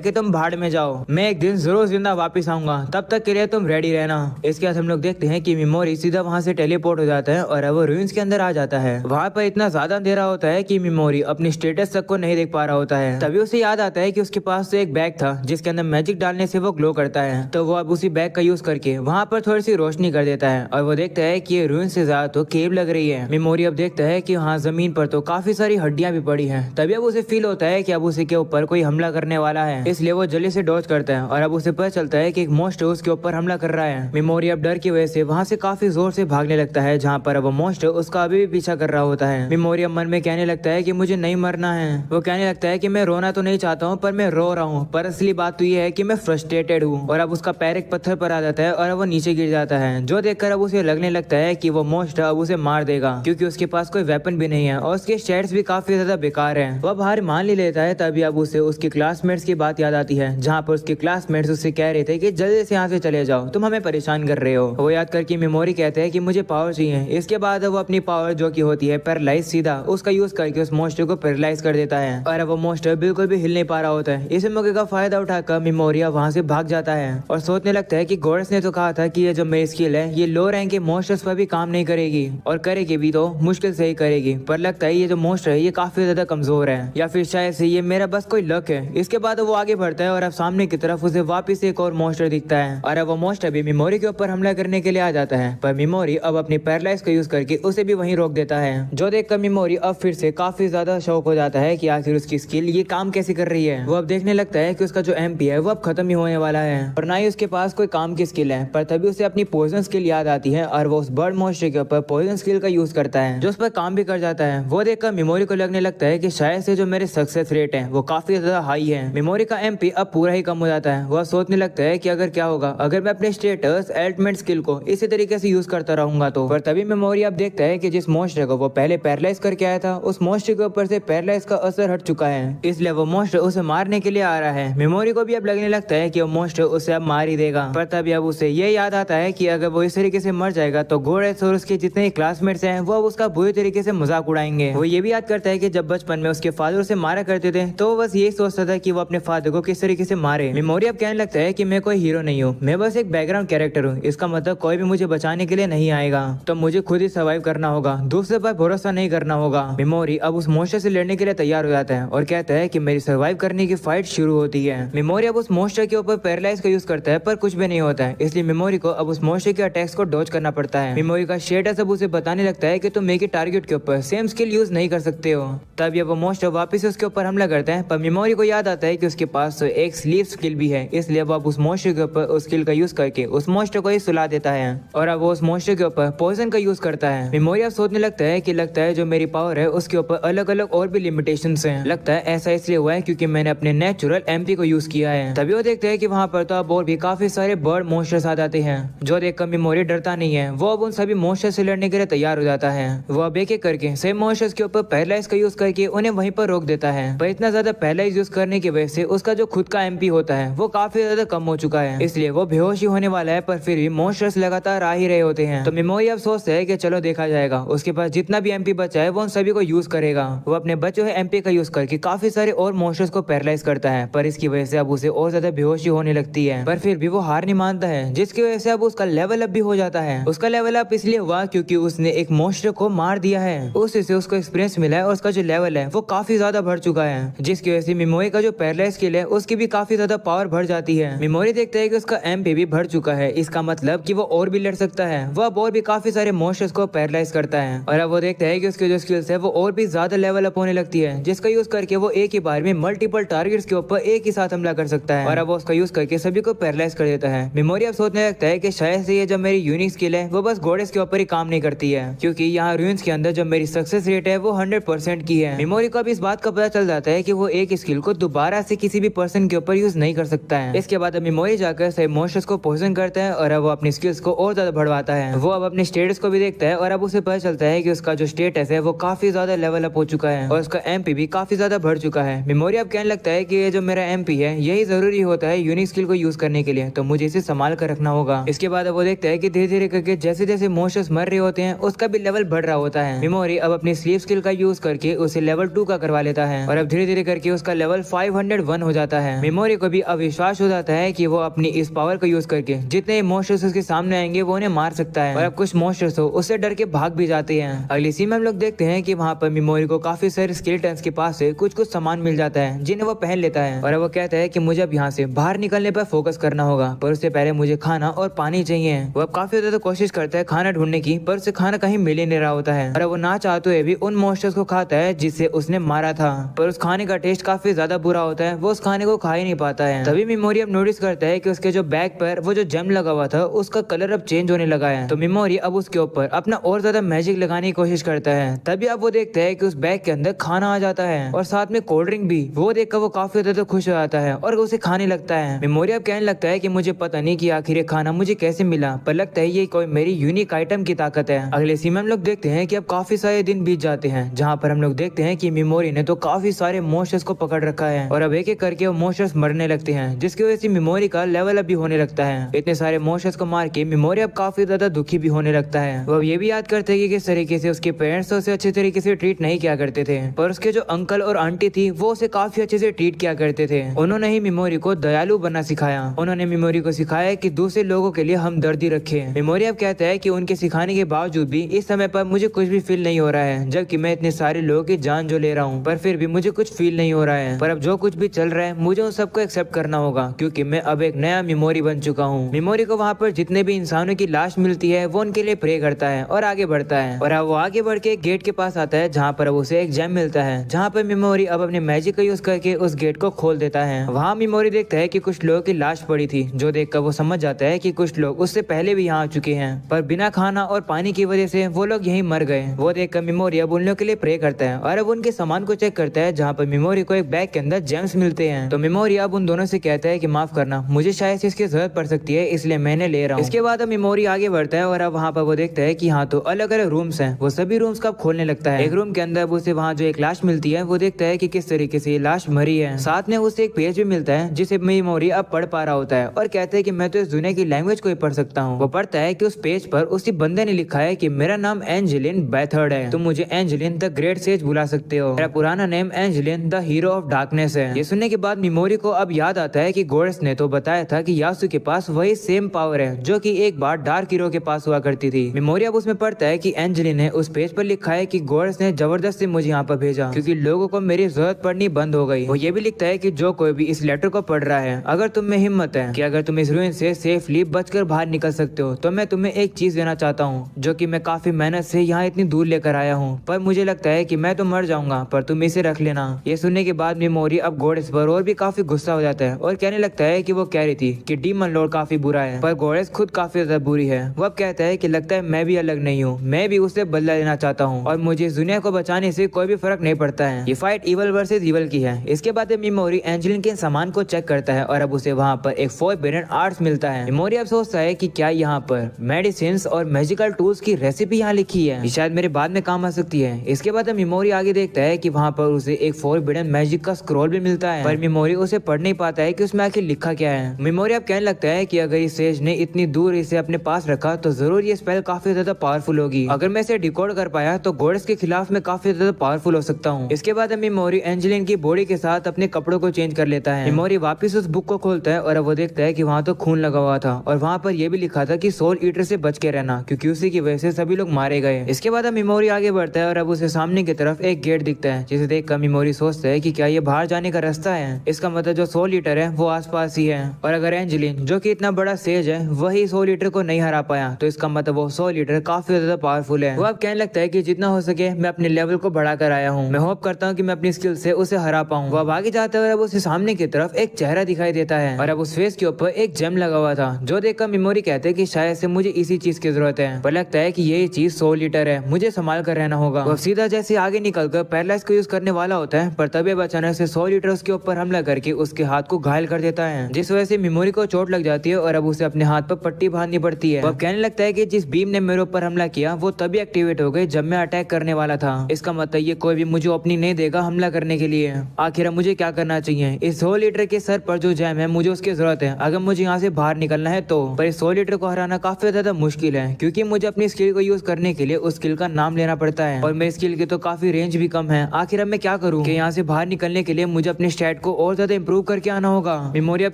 कि तुम भाड़ में जाओ, मैं एक दिन जरूर जिंदा वापस आऊंगा, तब तक के लिए तुम रेडी रहना। इसके बाद हम लोग देखते हैं कि मेमोरी सीधा वहाँ से टेलीपोर्ट हो जाता है और अब वो रूइंस के अंदर आ जाता है। वहाँ पर इतना ज्यादा अंधेरा होता है कि मेमोरी अपनी स्टेटस तक को नहीं देख पा रहा होता है। तभी उसे याद आता है कि उसके पास तो एक बैग था जिसके अंदर मैजिक डालने से वो ग्लो करता है, तो वो अब उसी बैग का यूज करके वहाँ पर थोड़ी सी रोशनी कर देता है और वो देखता है कि ये रूइंस से ज्यादा तो केव लग रही है। मेमोरी अब देखता है कि हाँ जमीन पर तो काफी सारी हड्डियां भी पड़ी हैं। तभी अब उसे फील होता है कि अब उसे के ऊपर कोई हमला करने वाला है, इसलिए वो जल्दी से डॉज करता है और अब उसे पता चलता है कि एक मोस्टर उसके ऊपर हमला कर रहा है। मेमोरी अब डर की वजह से वहाँ से काफी जोर से भागने लगता है, जहाँ पर अब वो मोस्टर उसका अभी भी पीछा कर रहा होता है। मेमोरी अब मन में कहने लगता है कि मुझे नहीं मरना है। वो कहने लगता है कि मैं रोना तो नहीं चाहता हूँ पर मैं रो रहा हूँ, पर असली बात तो ये है कि मैं फ्रस्ट्रेटेड हूँ। और अब उसका पैर एक पत्थर पर आ जाता है और वो नीचे गिर जाता है, जो देखकर अब उसे लगने लगता है कि वो मोस्टर अब उसे मार देगा, क्योंकि उसके पास कोई वेपन भी नहीं है और उसके स्टैट्स भी काफी ज्यादा बेकार हैं। वह बाहर मान ले लेता है। तभी अब उसे उसके क्लासमेट्स की बात याद आती है, जहाँ पर उसके क्लासमेट्स उससे कह रहे थे कि जल्दी से यहाँ से चले जाओ, तुम हमें परेशान कर रहे हो। वो याद करके मेमोरी कहते हैं कि मुझे पावर चाहिए। इसके बाद वो अपनी पावर जो की होती है पैरालाइज, सीधा उसका यूज करके उस मोस्टर को पैरालाइज कर देता है और अब वो मोस्टर बिल्कुल भी हिल नहीं पा रहा होता है। इस मौके का फायदा उठाकर मेमोरिया वहाँ से भाग जाता है और सोचने लगता है कि गोरेस ने तो कहा था कि ये जो मेरी स्किल है ये लो रैंक के मोस्टर्स पर भी काम नहीं करेगी, और करेगी भी तो मुश्किल से ही करेगी, पर लगता है ये जो मोस्टर है ये काफी ज्यादा कमजोर है, या फिर शायद से ये मेरा बस कोई लक है। इसके बाद वो आगे बढ़ता है और अब सामने की तरफ उसे वापस एक और मोस्टर दिखता है और अब वो मोस्टर भी मेमोरी के ऊपर हमला करने के लिए आ जाता है, पर मेमोरी अब अपनी पैरालाइज का यूज करके उसे भी वहीं रोक देता है, जो देखकर मेमोरी अब फिर से काफी ज्यादा शौक हो जाता है कि आखिर उसकी स्किल ये काम कैसे कर रही है। वो अब देखने लगता है कि उसका जो एमपी है वो अब खत्म ही होने वाला है और ना ही उसके पास कोई काम की स्किल है, पर तभी उसे अपनी पॉइजन स्किल याद आती है और वो उस बर्ड मोस्टर के ऊपर पॉइजन स्किल का यूज करता है, जो उस पर काम भी कर जाता है। वो देखकर मेमोरी को लगने लगता है कि शायद से जो मेरे सक्सेस रेट है वो काफी ज्यादा हाई है। मेमोरी का एमपी अब पूरा ही कम हो जाता है। वह सोचने लगता है कि अगर क्या होगा अगर मैं अपने स्टेटस एल्टमेंट स्किल को इसी तरीके से यूज करता रहूंगा तो। पर तभी मेमोरी अब देखता है कि जिस मोस्टर को वो पहले पैरालाइज करके आया था उस मोस्टर के ऊपर से पैरालाइज का असर हट चुका है, इसलिए वो मोस्टर उसे मारने के लिए आ रहा है। मेमोरी को भी अब लगने लगता है कि वो मोस्टर उसे अब मार ही देगा, पर तभी अब उसे ये याद आता है कि अगर वो इस तरीके से मर जाएगा तो गोरेस और उसके जितने क्लासमेट्स हैं वो उसका बुरी तरीके से मजाक उड़ाएंगे। वो ये भी याद करता है कि जब बचपन में उसके फादर उसे मारा करते थे तो वो बस यही सोचता था कि वो अपने फादर को किस तरीके से मारे। मेमोरी अब कहने लगता है कि मैं कोई हीरो नहीं हूँ, मैं बस एक बैकग्राउंड कैरेक्टर हूँ, इसका मतलब कोई भी मुझे बचाने के लिए नहीं आएगा, तो मुझे खुद ही सर्वाइव करना होगा, दूसरे पर भरोसा नहीं करना होगा। मेमोरी अब उस मोस्टर से लड़ने के लिए तैयार हो जाता है और कहता है कि मेरी सर्वाइव करने की फाइट शुरू होती है। मेमोरी अब उस मोस्टर के ऊपर पैरालाइज का यूज करता है पर कुछ भी नहीं होता है, इसलिए मेमोरी को अब उस मोस्टर के अटैक्स को डॉज करना पड़ता है। मेमोरी का स्टेटस अब उसे बताने लगता है कि तुम एक ही टारगेट के ऊपर सेम स्किल यूज नहीं कर सकते हो। तब वो मोस्टर वापस उसके ऊपर हमला करता है, पर मेमोरी को याद आता है कि उसके पास तो एक स्लीप स्किल भी है, इसलिए वो अब उस मोस्टर के ऊपर उस स्किल का यूज करके उस मोस्टर को ही सुला देता है और अब वो उस मोस्टर के ऊपर पॉइजन का यूज करता है। मेमोरी अब सोचने लगता है कि लगता है जो मेरी पावर है उसके ऊपर अलग अलग और भी लिमिटेशंस हैं। लगता है ऐसा इसलिए हुआ है क्योंकि मैंने अपने नेचुरल एमपी को यूज किया है। तभी वो देखते हैं कि वहाँ पर तो अब और भी काफी सारे बर्ड मोस्टर्स आ जाते हैं, जो देखकर मेमोरी डरता नहीं है। वो अब उन सभी मोस्टर्स से लड़ने के लिए तैयार हो जाता है। वो अब एक एक करके सेम मोस्टर्स के ऊपर पैरालाइज का यूज करके उन्हें वहीं पर रोक देता है, पर इतना ज्यादा पैरालाइज यूज करने की वजह से उसका जो खुद का एमपी होता है वो काफी ज्यादा कम हो चुका है, इसलिए वो बेहोश ही होने वाला है। पर फिर भी मोस्टर्स लगातार आ ही रहे होते हैं, तो मेमोरी अब सोचता है कि चलो देखा जाएगा। उसके पास जितना भी एमपी बचा है वो उन सभी को यूज करेगा। वो अपने बचे हुए एमपी का यूज करके काफी सारे और मोस्टर्स को पैरालाइज करता है, पर इसकी वजह से अब उसे और ज्यादा बेहोशी होने लगती है। पर फिर भी वो हार नहीं मानता है, जिसकी वजह से अब उसका लेवल अप भी हो जाता है। उसका लेवल अप इसलिए हुआ क्योंकि उसने एक मोस्टर को मार दिया है, उससे उसको एक्सपीरियंस मिला है और उसका जो लेवल है वो काफी ज्यादा बढ़ चुका है, जिसकी वजह से मेमोरी का जो पैरालाइज स्किल है उसकी भी काफी ज्यादा पावर बढ़ जाती है। मेमोरी देखता है कि उसका एमपी भी बढ़ चुका है, इसका मतलब कि वो और भी लड़ सकता है। वो अब और भी काफी सारे मोस्टर्स को पैरालाइज करता है और अब वो देखता है कि उसके जो स्किल्स है वो और भी ज्यादा लेवल अप होने लगती है, जिसका यूज करके वो एक ही बार में मल्टीपल टारगेट्स के ऊपर एक ही साथ हमला कर सकता है और अब वो उसका यूज करके सभी को पैरालाइज कर देता है। मेमोरी अब सोचने लगता है कि शायद से ये जो मेरी यूनिक स्किल है वो बस गोडेस के ऊपर ही काम नहीं करती है, क्योंकि यहाँ रूइंस के अंदर जो मेरी सक्सेस रेट है वो 100% की है। मेमोरी को अब इस बात का पता चल जाता है कि वो एक स्किल को दोबारा से किसी भी पर्सन के ऊपर यूज नहीं कर सकता है। इसके बाद अब मेमोरी जाकर सभी मोस्टर्स को पॉइजन करता है और अब वो अपनी स्किल्स को और ज्यादा बढ़वाता है। वो अब अपने स्टेटस को भी देखता है और अब उसे पता चलता है कि उसका जो स्टेटस है वो काफी ज्यादा लेवल अप हो चुका है और उसका एमपी भी काफी ज्यादा बढ़ चुका है। है। मेमोरी अब कहने लगता है कि ये जो मेरा MP है यही जरूरी होता है यूनिक स्किल को यूज करने के लिए, तो मुझे इसे संभाल कर रखना होगा। इसके बाद अब वो देखता है कि धीरे धीरे करके जैसे जैसे मोशंस मर रहे होते हैं उसका भी लेवल बढ़ रहा होता है। मेमोरी अब अपनी स्लीप स्किल का यूज करके उसे लेवल 2 का करवा लेता है और अब धीरे धीरे करके उसका लेवल 501 हो जाता है। मेमोरी को भी अब विश्वास हो जाता है कि वो अपनी इस पावर को यूज करके जितने मोशंस उसके सामने आएंगे वो उन्हें मार सकता है। और अब कुछ मोशंस हो उससे डर के भाग भी जाते हैं। अगली सीन में हम लोग देखते हैं कि वहाँ पर मेमोरी को काफी सारे स्केलेटन्स के पास से कुछ कुछ सामान मिल जाता है जिन्हें वो पहन लेता है। और अब वो कहता है कि मुझे अब यहाँ से बाहर निकलने पर फोकस करना होगा, पर उससे पहले मुझे खाना और पानी चाहिए। वो अब काफी ज्यादा कोशिश करता है खाना ढूंढने की, पर उसे खाना कहीं मिल ही नहीं रहा होता है। और अब वो ना चाहते हुए भी उन मोस्टर्स को खाता है जिसे उसने मारा था, पर उस खाने का टेस्ट काफी ज्यादा बुरा होता है। वो उस खाने को खा ही नहीं पाता है। तभी मेमोरी अब नोटिस करता है कि उसके जो बैग पर वो जो जेम लगा हुआ था उसका कलर अब चेंज होने लगा है। तो मेमोरी अब उसके ऊपर अपना और ज्यादा मैजिक लगाने की कोशिश करता है। तभी अब वो देखता है कि उस बैग के अंदर खाना आ जाता है और साथ में कोल्ड ड्रिंक भी। वो देखकर वो काफी ज्यादा खुश हो जाता है और उसे खाने लगता है। मेमोरी अब कहने लगता है कि मुझे पता नहीं कि आखिर ये खाना मुझे कैसे मिला, पर लगता है ये कोई मेरी यूनिक आइटम की ताकत है। अगले सीन में हम लोग देखते हैं कि अब काफी सारे दिन बीत जाते हैं, जहाँ पर हम लोग देखते हैं कि मेमोरी ने तो काफी सारे मोशंस को पकड़ रखा है और अब एक एक करके वो मोशंस मरने लगते हैं, जिसकी वजह से मेमोरी का लेवल अब भी होने लगता है। इतने सारे मोशंस को मार के मेमोरी अब काफी ज्यादा दुखी भी होने लगता है। वो ये भी याद करते हैं कि किस तरीके से उसके पेरेंट्स उसे अच्छे तरीके से ट्रीट नहीं किया करते थे, पर उसके जो अंकल और आंटी थी वो उसे काफी अच्छे से ट्रीट किया करते थे। उन्होंने ही मेमोरी को दयालु बनना सिखाया। उन्होंने मेमोरी को सिखाया कि दूसरे लोगों के लिए हमदर्दी रखें। मेमोरी अब कहता है कि उनके सिखाने के बावजूद भी इस समय पर मुझे कुछ भी फील नहीं हो रहा है, जबकि मैं इतने सारे लोगों की जान जो ले रहा हूँ, पर फिर भी मुझे कुछ फील नहीं हो रहा है। पर अब जो कुछ भी चल रहा है मुझे उन सबको एक्सेप्ट करना होगा, क्योंकि मैं अब एक नया मेमोरी बन चुका हूँ। मेमोरी को वहाँ पर जितने भी इंसानों की लाश मिलती है वो उनके लिए प्रे करता है और आगे बढ़ता है। और अब वो आगे बढ़ के गेट के पास आता है, जहाँ पर अब उसे एक जेम मिलता है, जहाँ पर मेमोरी अब अपने मैजिक का यूज करके उस गेट को खोल देता है। वहाँ मेमोरी देखता है कि कुछ लोगों की लाश पड़ी थी, जो देखकर वो समझ जाता है कि कुछ लोग उससे पहले भी यहाँ आ चुके हैं, पर बिना खाना और पानी की वजह से वो लोग यहीं मर गए। वो देखकर मेमोरी अब उन लोगों के लिए प्रे करता है और अब उनके सामान को चेक करता है, जहाँ पर मेमोरी को एक बैग के अंदर जेम्स मिलते हैं। तो मेमोरी अब उन दोनों से कहता है कि माफ करना, मुझे शायद से इसकी जरूरत पड़ सकती है, इसलिए मैंने ले रहा हूँ। इसके बाद अब मेमोरी आगे बढ़ता है और अब वहाँ पर वो देखता है कि हाँ तो अलग अलग रूम्स हैं। वो सभी रूम्स को अब खोलने लगता है। एक रूम के अंदर उसे वहाँ जो एक लाश मिलती है वो देखता है कि किस तरीके से ये लाश मरी है। साथ में उसे एक पेज भी मिलता है जिसे मेमोरी अब पढ़ पा रहा होता है और कहते हैं कि मैं तो इस दुनिया की लैंग्वेज को ही पढ़ सकता हूँ। वो पढ़ता है कि उस पेज पर उसी बंदे ने लिखा है कि मेरा नाम एंजेलिन बैथर्ड है, तुम मुझे एंजेलिन द ग्रेट सेज बुला सकते हो। मेरा पुराना name Angeline the hero of darkness है। ये सुनने के बाद मेमोरी को अब याद आता है कि गोरेस ने तो बताया था कि यासु के पास वही सेम पावर है जो कि एक बार डार्क हीरो के पास हुआ करती थी। मेमोरी अब उसमें पढ़ता है कि एंजेलिन ने उस पेज पर लिखा है कि गोरेस ने जबरदस्ती मुझे यहाँ पर भेजा क्योंकि लोगों को मेरी जरूरत पड़नी बंद हो गई। वो ये भी लिखता है कि जो कोई भी इस लेटर को पढ़ रहा है, अगर तुम में हिम्मत है कि अगर तुम इस रूइन से सेफली बचकर बाहर निकल सकते हो, तो मैं तुम्हें एक चीज देना चाहता हूँ जो कि मैं काफी मेहनत से यहाँ इतनी दूर लेकर आया हूँ, पर मुझे लगता है कि मैं तो मर जाऊंगा, पर तुम इसे रख लेना। ये सुनने के बाद मेमोरी अब गोडेस पर और भी काफी गुस्सा हो जाता है और कहने लगता है कि वो कह रही थी कि डीमन लॉर्ड काफी बुरा है, पर गोडेस खुद काफी ज्यादा बुरी है। वो अब कहता है कि लगता है मैं भी अलग नहीं हूँ, मैं भी उससे बदला लेना चाहता हूँ और मुझे इस दुनिया को बचाने से कोई भी फर्क नहीं पड़ता है। ये फाइट इवल वर्सेस इवल की है। इसके बाद मेमोरी एंजेलिन के सामान को चेक करता है और अब उसे वहाँ पर एक फोरबिडन आर्ट्स मिलता है। मेमोरी अब सोचता है कि क्या यहाँ पर मेडिसिन और मैजिकल टूल्स की रेसिपी यहाँ लिखी है, शायद मेरे बाद में काम आ सकती है। इसके बाद मेमोरी आगे देखता है कि वहाँ पर उसे एक फोरबिडन मैजिक का स्क्रॉल भी मिलता है, पर मेमोरी उसे पढ़ नहीं पाता है कि उसमें आखिर लिखा क्या है। मेमोरी अब कहने लगता है कि अगर इस सेज ने इतनी दूर इसे अपने पास रखा तो जरूर ये स्पेल काफी ज्यादा पावरफुल होगी। अगर मैं इसे डिकोड कर पाया तो गोडेस के खिलाफ मैं काफी ज्यादा पावरफुल हो सकता हूँ। इसके बाद मेमोरी एंजेलिन की बॉडी के साथ अपने कपड़ों को चेंज कर लेता है। मेमोरी वापस उस बुक को खोलता है और अब वो देखता है कि वहाँ तो खून लगा हुआ था और वहाँ पर यह भी लिखा था कि सोल ईटर से बच के रहना, क्योंकि उसी की वजह से सभी लोग मारे गए। इसके बाद मेमोरी आगे बढ़ता है और अब उसे सामने की तरफ एक गेट दिखता है, जिसे देखकर मेमोरी सोचता है कि क्या ये बाहर जाने का रास्ता है। इसका मतलब जो सोल ईटर है वो आसपास ही है, और अगर एंजेलिन जो कि इतना बड़ा सेज है वही सोल ईटर को नहीं हरा पाया तो इसका मतलब वो सोल ईटर काफी ज्यादा पावरफुल है। वो अब कहने लगता है कि जितना हो सके मैं अपने लेवल को बढ़ा कर आया हूँ, मैं होप करता हूँ कि मैं अपनी स्किल से उसे हरा पाऊँ। वो अब आगे जाता है और अब उसे सामने की तरफ एक चेहरा दिखाई देता है और अब उस फेस के ऊपर एक जेम लगा हुआ था, जो देखकर मेमोरी कहते हैं कि शायद से मुझे इसी चीज की जरूरत है, पर लगता है कि यही चीज सोल ईटर है, मुझे संभाल कर रहना होगा। वो सीधा जैसे आगे निकलकर पैरालाइज को यूज करने वाला होता है, पर तभी अचानक से सोल ईटर उसके ऊपर हमला करके उसके हाथ को घायल कर देता है, जिस वजह से मेमोरी को चोट लग जाती है और अब उसे अपने हाथ पर पट्टी बांधनी पड़ती है। वो अब कहने लगता है कि जिस बीम ने मेरे ऊपर हमला किया वो तभी एक्टिवेट हो गई जब मैं अटैक करने वाला था। इसका मतलब ये कोई भी मुझे ओपनिंग नहीं देगा हमला करने के के लिए। आखिर मुझे क्या करना चाहिए? इस 100 लीटर के सर पर जो जैम है मुझे उसकी जरूरत है अगर मुझे यहाँ से बाहर निकलना है तो। पर इस 100 लीटर को हराना काफी ज्यादा मुश्किल है क्योंकि मुझे अपनी स्किल को यूज करने के लिए उस स्किल का नाम लेना पड़ता है और मेरी स्किल की तो काफी रेंज भी कम है। आखिर अब मैं क्या करूँ कि यहाँ से बाहर निकलने के लिए मुझे अपने स्टैट को और ज्यादा इंप्रूव करके आना होगा। मेमोरी अब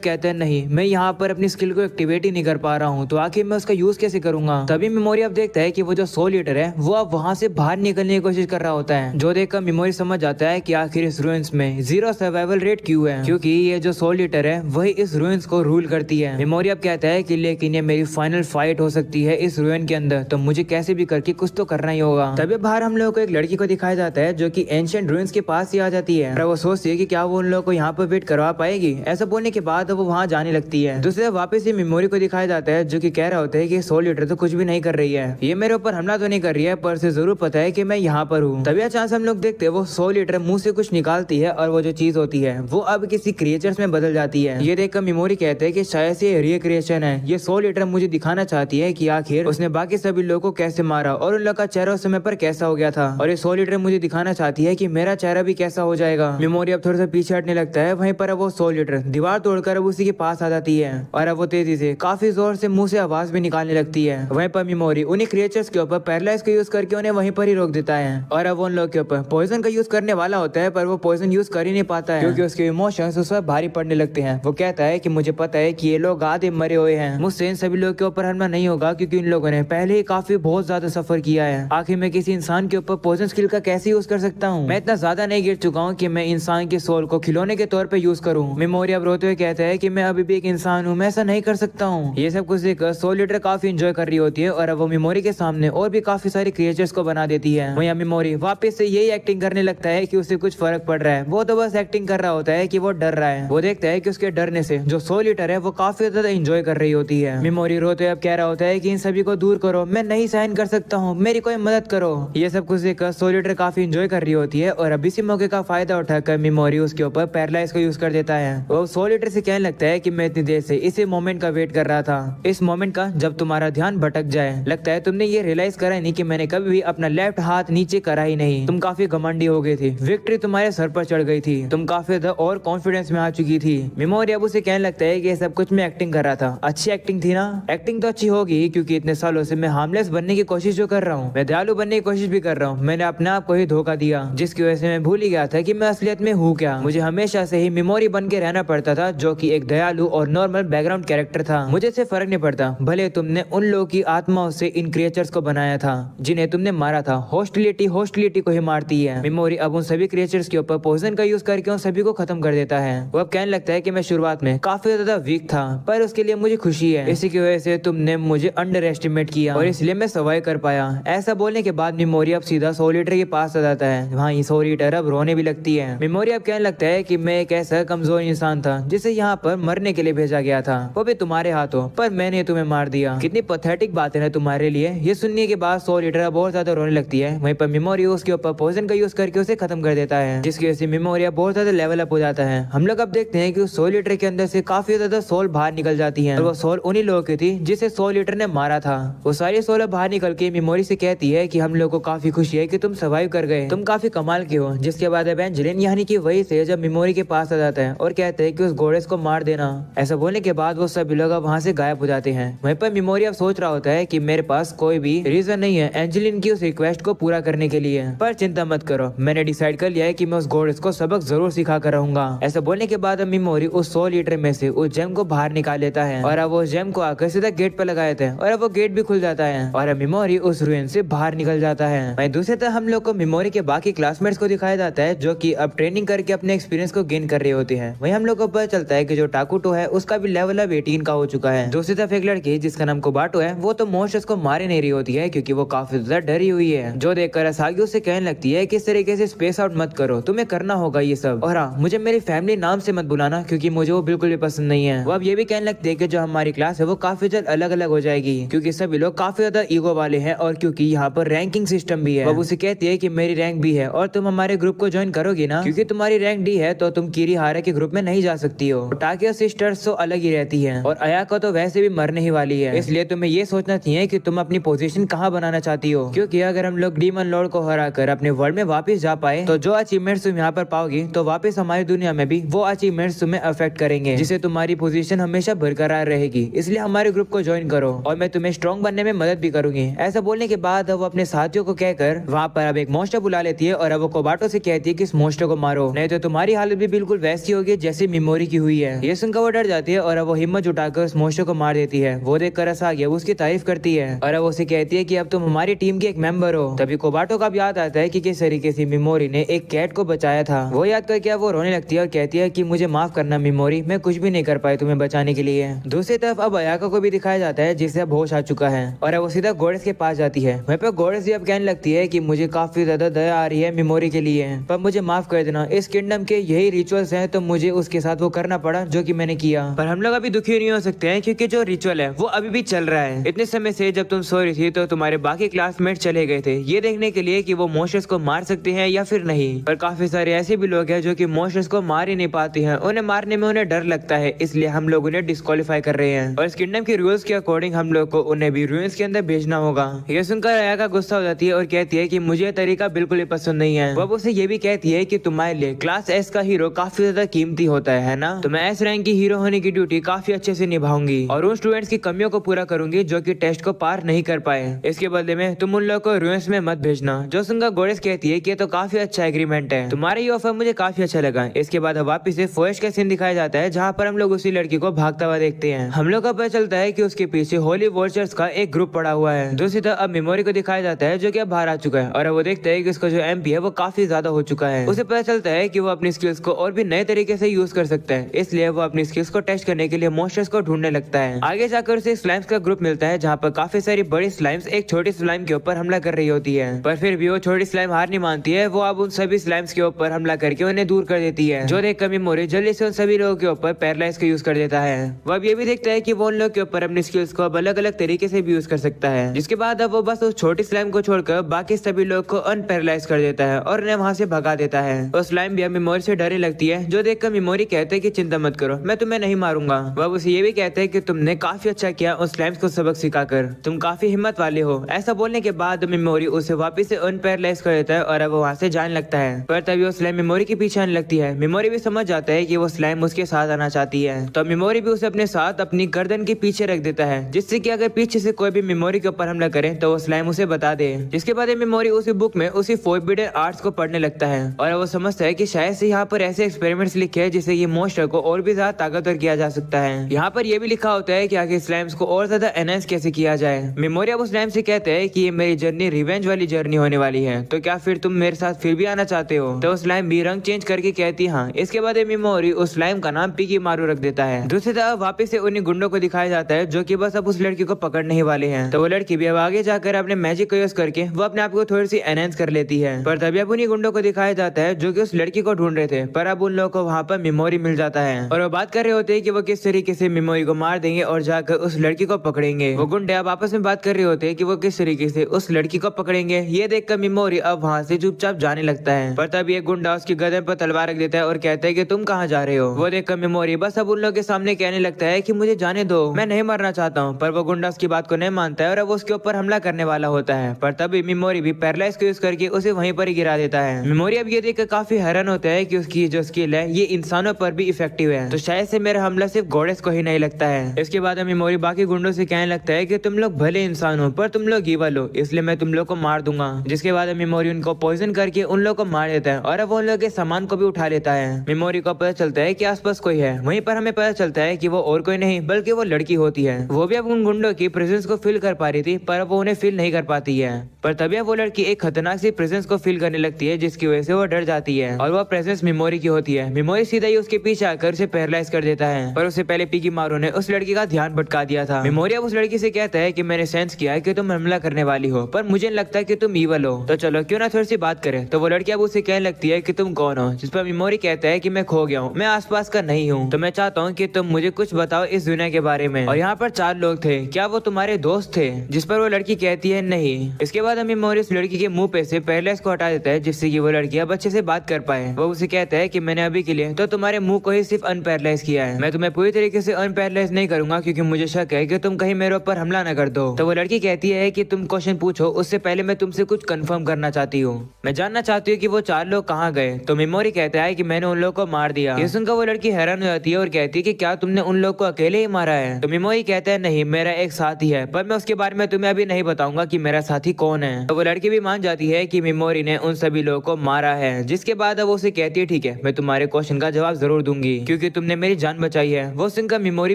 कहते हैं नहीं, मैं यहाँ पर अपनी स्किल को एक्टिवेट ही नहीं कर पा रहा हूँ, तो आखिर मैं उसका यूज कैसे करूंगा। तभी मेमोरी अब देखता है कि वो जो 100 लीटर है वो अब वहाँ से बाहर निकलने की कोशिश कर रहा होता है, जो देखकर मेमोरी समझ जाता है कि आखिर इस रूइंस में 0 सर्वाइवल रेट क्यों है, क्योंकि ये जो 100 लीटर है वही इस रूइंस को रूल करती है। मेमोरी अब कहता है कि लेकिन ये मेरी फाइनल फाइट हो सकती है इस रूइन के अंदर, तो मुझे कैसे भी करके कुछ तो करना ही होगा। तभी बाहर हम लोगों को एक लड़की को दिखाया जाता है जो कि एंशिएंट रूइंस के पास ही आ जाती है और वो सोचती है कि क्या वो उन लोगों को यहाँ पर वेट करवा पाएगी। ऐसा बोलने के बाद वो वहाँ जाने लगती है। दूसरे वापस ही मेमोरी को दिखाया जाता है जो कि कह रहा होता है कि 100 लीटर तो कुछ भी नहीं कर रही है, ये मेरे ऊपर हमला तो नहीं कर रही है पर उसे जरूर पता है कि मैं यहाँ पर हूँ। तभी अचानक हम लोग देखते हैं वो 100 लीटर मुंह से कुछ निकालती है और वो जो चीज होती है वो अब किसी क्रिएचर्स में बदल जाती है। ये देखकर मेमोरी कहते हैं कि शायद से रिक्रिएशन है, ये 100 लीटर मुझे दिखाना चाहती है कि आखिर उसने बाकी सभी लोगों को कैसे मारा और उन लोगों का चेहरा उस समय पर कैसा हो गया था, और ये 100 लीटर मुझे दिखाना चाहती है कि मेरा चेहरा भी कैसा हो जाएगा। मेमोरी अब थोड़ा सा पीछे हटने लगता है, वहीं पर अब वो 100 लीटर दीवार तोड़कर अब उसी के पास आ जाती है और अब वो तेजी से काफी जोर से मुंह से आवाज भी निकालने लगती है। वहीं पर मेमोरी उन्हीं क्रिएचर्स के ऊपर पैरालाइज का यूज करके उन्हें वहीं पर ही रोक देता है और अब उन लोगों के ऊपर पॉइजन का यूज करने वाला होता है पर वो पॉइजन यूज कर ही नहीं पाता है क्योंकि उसके इमोशंस उस पर भारी पड़ने लगते हैं। वो कहता है कि मुझे पता है कि ये लोग आधे मरे हुए हैं, मुझसे इन सभी लोगों के ऊपर हमला नहीं होगा क्योंकि इन लोगों ने पहले ही काफी बहुत ज्यादा सफर किया है। आखिर मैं किसी इंसान के ऊपर पॉइजन स्किल का कैसे यूज कर सकता हूँ? मैं इतना ज्यादा नहीं गिर चुका हूँ कि मैं इंसान के सोल को खिलौने के तौर पर यूज करूँ। मेमोरी अब रोते हुए कहता है कि मैं अभी भी एक इंसान हूँ, मैं ऐसा नहीं कर सकता हूँ। ये सब कुछ देखकर 100 लीटर काफी इंजॉय कर रही होती है और अब वो मेमोरी के सामने और भी काफी सारे क्रिएचर्स को बना देती है। वहीं मेमोरी वापस से यही एक्टिंग करने लगता है कि उसे कुछ फर्क पड़ रहा है, वो तो बस एक्टिंग कर रहा होता है कि वो डर रहा है। वो देखता है कि उसके डरने से जो 100 लीटर है वो काफी ज्यादा एंजॉय कर रही होती है। मेमोरी रोते अब कह रहा होता है कि इन सभी को दूर करो, मैं नहीं सहन कर सकता हूँ, मेरी कोई मदद करो। ये सब कुछ देखकर 100 लीटर काफी एंजॉय कर रही होती है और अब इसी मौके का फायदा उठाकर मेमोरी उसके ऊपर पैरालाइज का यूज कर देता है। वो 100 लीटर से कहने लगता है कि मैं इतनी देर से इसी मोमेंट का वेट कर रहा था, इस मोमेंट का जब तुम्हारा ध्यान भटक जाए। लगता है तुमने ये रियलाइज करा ही नहीं कि मैंने कभी भी अपना लेफ्ट हाथ नीचे करा ही नहीं। तुम काफी घमंडी हो गई थी, विक्ट्री तुम्हारे सर पर चढ़ गई थी, तुम काफी और कॉन्फिडेंस में आ चुकी थी। मेमोरी अब उसे कहने लगता है कि ये सब कुछ मैं एक्टिंग कर रहा था, अच्छी एक्टिंग थी ना? एक्टिंग तो अच्छी होगी क्योंकि इतने सालों से मैं हार्मलेस बनने की कोशिश जो कर रहा हूँ, मैं दयालु बनने की कोशिश भी कर रहा हूँ, मैंने अपने आप को ही धोखा दिया जिसकी वजह से मैं भूल ही गया था कि मैं असलियत में हूँ क्या। मुझे हमेशा से ही मेमोरी बन के रहना पड़ता था जो कि एक दयालु और नॉर्मल बैकग्राउंड कैरेक्टर था। मुझे इससे फर्क नहीं पड़ता भले तुमने उन लोगों की आत्माओं से इन क्रिएचर्स को बनाया था जिन्हें तुमने मारा था। हॉस्टिलिटी को ही मारती है। मेमोरी अब उन सभी क्रिएचर्स के ऊपर पॉइजन का यूज करके उन सभी को खत्म कर देता है। वो अब कहने लगता है कि मैं शुरुआत में काफी ज्यादा वीक था पर उसके लिए मुझे खुशी है, इसी की वजह से तुमने मुझे अंडर एस्टिमेट किया और इसलिए मैं सर्वाइव कर पाया। ऐसा बोलने के बाद मेमोरी अब सीधा 100 लीटर के पास आ जाता है। वहाँ 100 लीटर अब रोने भी लगती है। मेमोरी अब कहने लगता है कि मैं एक ऐसा कमजोर इंसान था जिसे यहाँ पर मरने के लिए भेजा गया था, वो भी तुम्हारे हाथों, पर मैंने तुम्हें मार दिया। कितनी पैथेटिक बात है ना तुम्हारे लिए। ये सुनने के बाद 100 लीटर बहुत ज्यादा रोने लगती है। वहीं पर मेमोरी उसके ऊपर पॉइजन का यूज करके उसे खत्म कर देता है, जिसकी वजह से मेमोरी बहुत ज्यादा लेवल अप हो जाता है। हम लोग अब देखते हैं कि उस 100 लीटर के अंदर से काफी ज्यादा सोल बाहर निकल जाती है और वो सोल उन्हीं लोगों की थी जिसे 100 लीटर ने मारा था। वो सारी सोल बाहर निकल के मेमोरी से कहती है कि हम लोग को काफी खुशी है कि तुम सर्वाइव कर गए, तुम काफी कमाल के हो। जिसके बाद एवेंजलिन यानी कि वही से जब मेमोरी के पास आ जाता है और कहते हैं कि उस घोड़े को मार देना। ऐसा बोलने के बाद वो सभी लोग अब वहाँ से गायब हो जाते हैं। वहीं पर मेमोरी अब सोच रहा होता है कि मेरे पास कोई भी रीजन नहीं है एंजेलिन की उस रिक्वेस्ट को पूरा करने के लिए, पर चिंता मत करो, मैंने डिसाइड कर लिया है कि मैं उस घोड़े को सबक जरूर सिखा कर रहूंगा। ऐसा बोलने के बाद अब मेमोरी उस 100 लीटर में से उस जेम को बाहर निकाल लेता है और अब वो जेम को आकर सीधा गेट पर लगा देते हैं और अब वो गेट भी खुल जाता है और अब मेमोरी उस रूइन से बाहर निकल जाता है। वहीं दूसरी तरफ हम लोग को मेमोरी के बाकी क्लासमेट्स को दिखाया जाता है जो कि अब ट्रेनिंग करके अपने एक्सपीरियंस को गेन कर रहे होते हैं। वहीं हम लोग को पता चलता है कि जो टाकुटो है उसका भी लेवल अब 18 का हो चुका है। दूसरी तरफ एक लड़की जिसका नाम कोबाटो है वो तो मोस्टर्स को मारे नहीं रही होती है क्योंकि वो काफी ज्यादा डरी हुई है, जो देखकर असागी उससे कहने लगती है कि इस तरीके से स्पेस आउट मत करो, तुम्हें करना होगा ये सब, और हाँ मुझे मेरी फैमिली नाम से मत बुलाना क्योंकि मुझे वो बिल्कुल भी पसंद नहीं है। वो अब ये भी कहने लगती है कि जो हमारी क्लास है वो काफी जल्द अलग अलग हो जाएगी क्योंकि सभी लोग काफी ज्यादा ईगो वाले हैं और क्योंकि यहाँ पर रैंकिंग सिस्टम भी है। वो उसे कहती है कि मेरी रैंक भी है और तुम हमारे ग्रुप को ज्वाइन करोगी ना, क्योंकि तुम्हारी रैंक डी है तो तुम किरीहारा के ग्रुप में नहीं जा सकती हो। टाकियो सिस्टर्स तो अलग ही रहती है और अयाको तो वैसे भी मरने ही वाली है, इसलिए तुम्हें ये सोचना चाहिए कि तुम अपनी पोजीशन कहाँ बनाना चाहती हो, क्योंकि अगर हम लोग डीमन लॉर्ड को हराकर अपने वर्ल्ड में वापस जा पाए तो जो अचीवमेंट अचीवमेंट्स तुम यहाँ पर पाओगी तो वापस हमारी दुनिया में भी वो अचीवमेंट्स तुम्हें अफेक्ट करेंगे, जिससे तुम्हारी पोजीशन हमेशा बरकरार रहेगी। इसलिए हमारे ग्रुप को ज्वाइन करो और मैं तुम्हें स्ट्रॉन्ग बनने में मदद भी करूंगी। ऐसा बोलने के बाद वो अपने साथियों को कहकर वहाँ पर अब एक मॉन्स्टर बुला लेती है और अब वो कोबाटो से कहती है कि इस मॉन्स्टर को मारो, नहीं तो तुम्हारी हालत भी बिल्कुल वैसी होगी जैसी मेमोरी की हुई है। ये सुनकर वो डर जाती है और अब वो हिम्मत जुटाकर उस मॉन्स्टर को मार देती है। वो देखकर आसागी उसकी तारीफ करती है और अब उसे कहती है कि अब तुम हमारी टीम के एक मेंबर हो। तभी कोबाटो का भी याद आता है कि किस तरीके से मेमोरी ने एक कैट को बचाया था। वो याद करके वो रोने लगती है और कहती है कि मुझे माफ करना मेमोरी, मैं कुछ भी नहीं कर पाई तुम्हें बचाने के लिए। दूसरी तरफ अब अयाका को भी दिखाया जाता है जिसे अब होश आ चुका है और अब वो सीधा गोडेस के पास जाती है। वहीं पर गोडेस भी अब कहने लगती है कि मुझे काफी ज्यादा दया आ रही है मेमोरी के लिए, पर मुझे माफ कर देना, इस किंगडम के यही रिचुअल्स हैं तो मुझे उसके साथ वो करना पड़ा जो कि मैंने किया। पर हम लोग अभी दुखी नहीं हो सकते हैं क्योंकि जो रिचुअल है वो अभी भी चल रहा है। इतने समय से जब तुम सो रही थी तो तुम्हारे बाकी क्लासमेट चले गए थे ये देखने के लिए कि वो मॉन्स्टर्स को मार सकते हैं या फिर नहीं। पर काफी सारे ऐसे भी लोग हैं जो कि मॉन्स्टर्स को मार ही नहीं पाते हैं, उन्हें मारने में उन्हें डर लगता है, इसलिए हम लोग उन्हें डिस्क्वालीफाई कर रहे हैं और इस किंगडम के रूल्स के अकॉर्डिंग हम लोग को उन्हें भी रूइंस के अंदर भेजना होगा। ये सुनकर अयाका गुस्सा हो जाती है और कहती है कि मुझे यह तरीका बिल्कुल ही पसंद नहीं है। वो उसे ये भी कहती है कि तुम्हारे लिए क्लास एस का हीरो काफी ज्यादा कीमती होता है ना, तो मैं एस रैंक की हीरो होने की ड्यूटी काफी अच्छे से निभाऊंगी और उन स्टूडेंट्स की कमियों को पूरा करूंगी जो कि टेस्ट को पार नहीं कर पाए। इसके बदले में तुम उन लोगों को रूइंस में मत भेजना। जो सुनकर गोडेस कहती है कि तो काफी अच्छा एग्रीमेंट है, तुम्हारा ये ऑफर मुझे काफी अच्छा लगा। इसके बाद वापिस से फॉरेस्ट का सीन दिखाया जाता है जहाँ पर हम लोग उसी लड़की को भागता हुआ देखते हैं। हम लोग को पता चलता है कि उसके पीछे होली वॉल्चर्स का एक ग्रुप पड़ा हुआ है। दूसरी तरफ अब मेमोरी को दिखाया जाता है जो कि अब बाहर आ चुका है और अब वो देखता है कि उसका जो एमपी है वो काफी ज्यादा हो चुका है। उसे पता चलता है कि वो अपनी स्किल्स को और भी नए तरीके से यूज कर सकता है, इसलिए वो अपनी स्किल्स को टेस्ट करने के लिए मॉन्स्टर्स को ढूंढने लगता है। आगे जाकर उसे स्लाइम्स का ग्रुप मिलता है जहाँ पर काफी सारी बड़ी स्लाइम्स एक छोटी स्लाइम के ऊपर हमला कर रही होती है, पर फिर भी वो छोटी स्लाइम हार नहीं मानती है। वो अब उन सभी स्लाइम्स के ऊपर हमला करके उन्हें दूर कर देती है, जो देखकर मेमोरी जल्दी से उन सभी लोगों के ऊपर पैरालाइज का यूज कर देता है। वो अब ये भी देखता है कि वो उन लोगों के ऊपर अपनी स्किल्स को अब अलग अलग तरीके से भी यूज कर सकता है, जिसके बाद अब वो बस उस छोटी स्लाइम को छोड़कर बाकी सभी लोग को अनपैरालाइज कर देता है और उन्हें वहां से भगा देता है। और स्लाइम भी अब मेमोरी से डरने लगती है, जो देखकर मेमोरी कहते हैं कि चिंता मत करो, मैं तुम्हें नहीं मारूंगा। वह उसे ये भी कहते हैं कि तुमने काफी अच्छा किया उस स्लाइम्स को सबक सिखाकर, तुम काफी हिम्मत वाले हो। ऐसा बोलने के बाद मेमोरी उसे वापस से अनपैरालाइज कर देता है और अब वो वहां से जाने लगता है। पर तभी वो स्लाइम मेमोरी के पीछे आने लगती है। मेमोरी भी समझ जाता है कि वो स्लाइम उसके साथ आना चाहती है, तो मेमोरी भी उसे अपने साथ अपनी गर्दन के पीछे रख देता है, जिससे कि अगर पीछे से कोई भी मेमोरी के ऊपर हमला करे तो वो स्लाइम उसे बता दे। जिसके बाद मेमोरी उसी बुक में उसी फोरबिडन आर्ट्स को पढ़ने लगता है और वो समझता है कि शायद से यहाँ पर ऐसे एक्सपेरिमेंट्स लिखे हैं जिससे ये मॉन्स्टर को और भी ज्यादा ताकतवर किया जा सकता है। यहाँ पर यह भी लिखा होता है कि आगे स्लाइम्स को और ज्यादा एनहांस कैसे किया जाए। मेमोरी अब उस स्लाइम से कहते हैं कि ये मेरी जर्नी रिवेंज वाली जर्नी होने वाली है, तो क्या फिर तुम मेरे साथ फिर भी आना चाहते हो? तो स्लाइम भी रंग चेंज करके कहती है हाँ। इसके बाद मेमोरी उस स्लाइम का नाम पिगी मारू रख देता है। दूसरी तरफ वापस से उन्हीं गुंडों को दिखाया जाता है जो कि बस अब उस लड़की को पकड़ने ही वाले हैं, तो वो लड़की भी अब आगे जाकर अपने मैजिक को यूज करके वो अपने आप को थोड़ी सी एनहांस कर लेती है। पर तभी अब उन्हीं गुंडों को दिखाया जाता है जो कि उस लड़की को ढूंढ रहे थे, पर अब उन लोगों को वहाँ पर मेमोरी मिल जाता है और वो बात कर रहे होते हैं कि वो किस तरीके से मेमोरी को मार देंगे और जाकर उस लड़की को पकड़ेंगे। वो गुंडे अब आपस में बात कर रहे होते हैं कि वो किस तरीके से उस लड़की को पकड़ेंगे। ये देखकर मेमोरी अब वहाँ से चुपचाप जाने लगता है, पर तभी एक गुंडा उसकी गर्दन पर तलवार रख देता है और कहता है कि तुम कहाँ जा रहे हो? वो देखकर मेमोरी बस अब उन लोगों के सामने कहने लगता है कि मुझे जाने दो, मैं नहीं मरना चाहता हूँ। पर वो गुंडा उसकी बात को नहीं मानता है और अब उसके ऊपर हमला करने वाला होता है, पर तभी मेमोरी भी पैरालाइज को यूज करके उसे वहीं पर ही गिरा देता है। मेमोरी अब ये देखकर काफी हैरान होता है कि उसकी जो स्किल है ये इंसानों पर भी इफेक्टिव है, तो शायद से मेरा हमला सिर्फ गोडेस को ही नहीं लगता है। इसके बाद मेमोरी बाकी गुंडों से कहने लगता है कि तुम लोग भले इंसान हो पर तुम लोग ईवल हो, इसलिए मैं तुम लोग को मार दूंगा। जिसके बाद मेमोरी उनको पॉइजन करके उन लोग को मार देता है और अब उन लोग के सामान को भी उठा लेता है। मेमोरी को पता चलता है कि आसपास कोई है, वहीं पर हमें पता चलता है कि वो और कोई नहीं बल्कि वो लड़की होती है। वो भी अब उन गुंडों की प्रेजेंस को फील कर पा रही थी, पर वो उन्हें फील नहीं कर पाती है। पर तभी वो लड़की एक खतरनाक सी प्रेजेंस को फील करने लगती है, जिसकी वजह से वो डर जाती है और वो प्रेजेंस मेमोरी की होती है। मेमोरी सीधा ही उसके पीछे आकर उसे पैरालाइज कर देता है, पर उससे पहले पिगी मारू ने उस लड़की का ध्यान भटका दिया था। मेमोरी अब उस लड़की से कहता है कि मैंने सेंस किया है कि तुम हमला करने वाली हो, पर मुझे लगता है कि तुम ईवल हो, तो चलो क्यों ना थोड़ी सी बात करें। तो वो लड़की अब उसे कहने लगती है कि तुम कौन हो, जिस पर मेमोरी कहता है कि मैं खो गया हूँ, मैं आसपास का नहीं हूँ, तो मैं चाहता हूँ कि तुम मुझे कुछ बताओ इस दुनिया के बारे में। और यहाँ पर 4 लोग थे, क्या वो तुम्हारे दोस्त थे? जिस पर वो लड़की कहती है नहीं। इसके बाद मेमोरी उस लड़की के मुंह पे से पैरालाइज को हटा देता है, जिससे कि वो लड़की अब अच्छे से बात कर पाए। वो उसे कहता है कि मैंने अभी के लिए तो तुम्हारे मुंह को ही सिर्फ अनपैरालाइज किया है, मैं तुम्हें पूरी तरीके से अनपैरालाइज नहीं करूंगा क्योंकि मुझे शक है कि तुम कहीं मेरे ऊपर हमला न कर दो। तो वो लड़की कहती है कि तुम क्वेश्चन पूछो, उससे पहले मैं तुमसे कुछ कंफर्म करना चाहती हूँ। मैं जानना चाहती हूँ कि वो 4 4 लोग कहाँ गए? तो मेमोरी कहता है कि मैंने उन लोगों को मार दिया। ये सुनकर वो लड़की हैरान हो जाती है और कहती है कि क्या तुमने उन लोग को अकेले ही मारा है? तो मेमोरी कहता है नहीं, मेरा एक साथी है, पर मैं उसके बारे में तुम्हें अभी नहीं बताऊंगा कि मेरा साथी कौन है। तो वो लड़की भी मान जाती है कि मेमोरी ने उन सभी लोगों को मारा है। जिसके बाद वो उसे कहती है ठीक है, मैं तुम्हारे क्वेश्चन का जवाब जरूर दूंगी क्योंकि तुमने मेरी जान बचाई है। वो सुनकर मेमोरी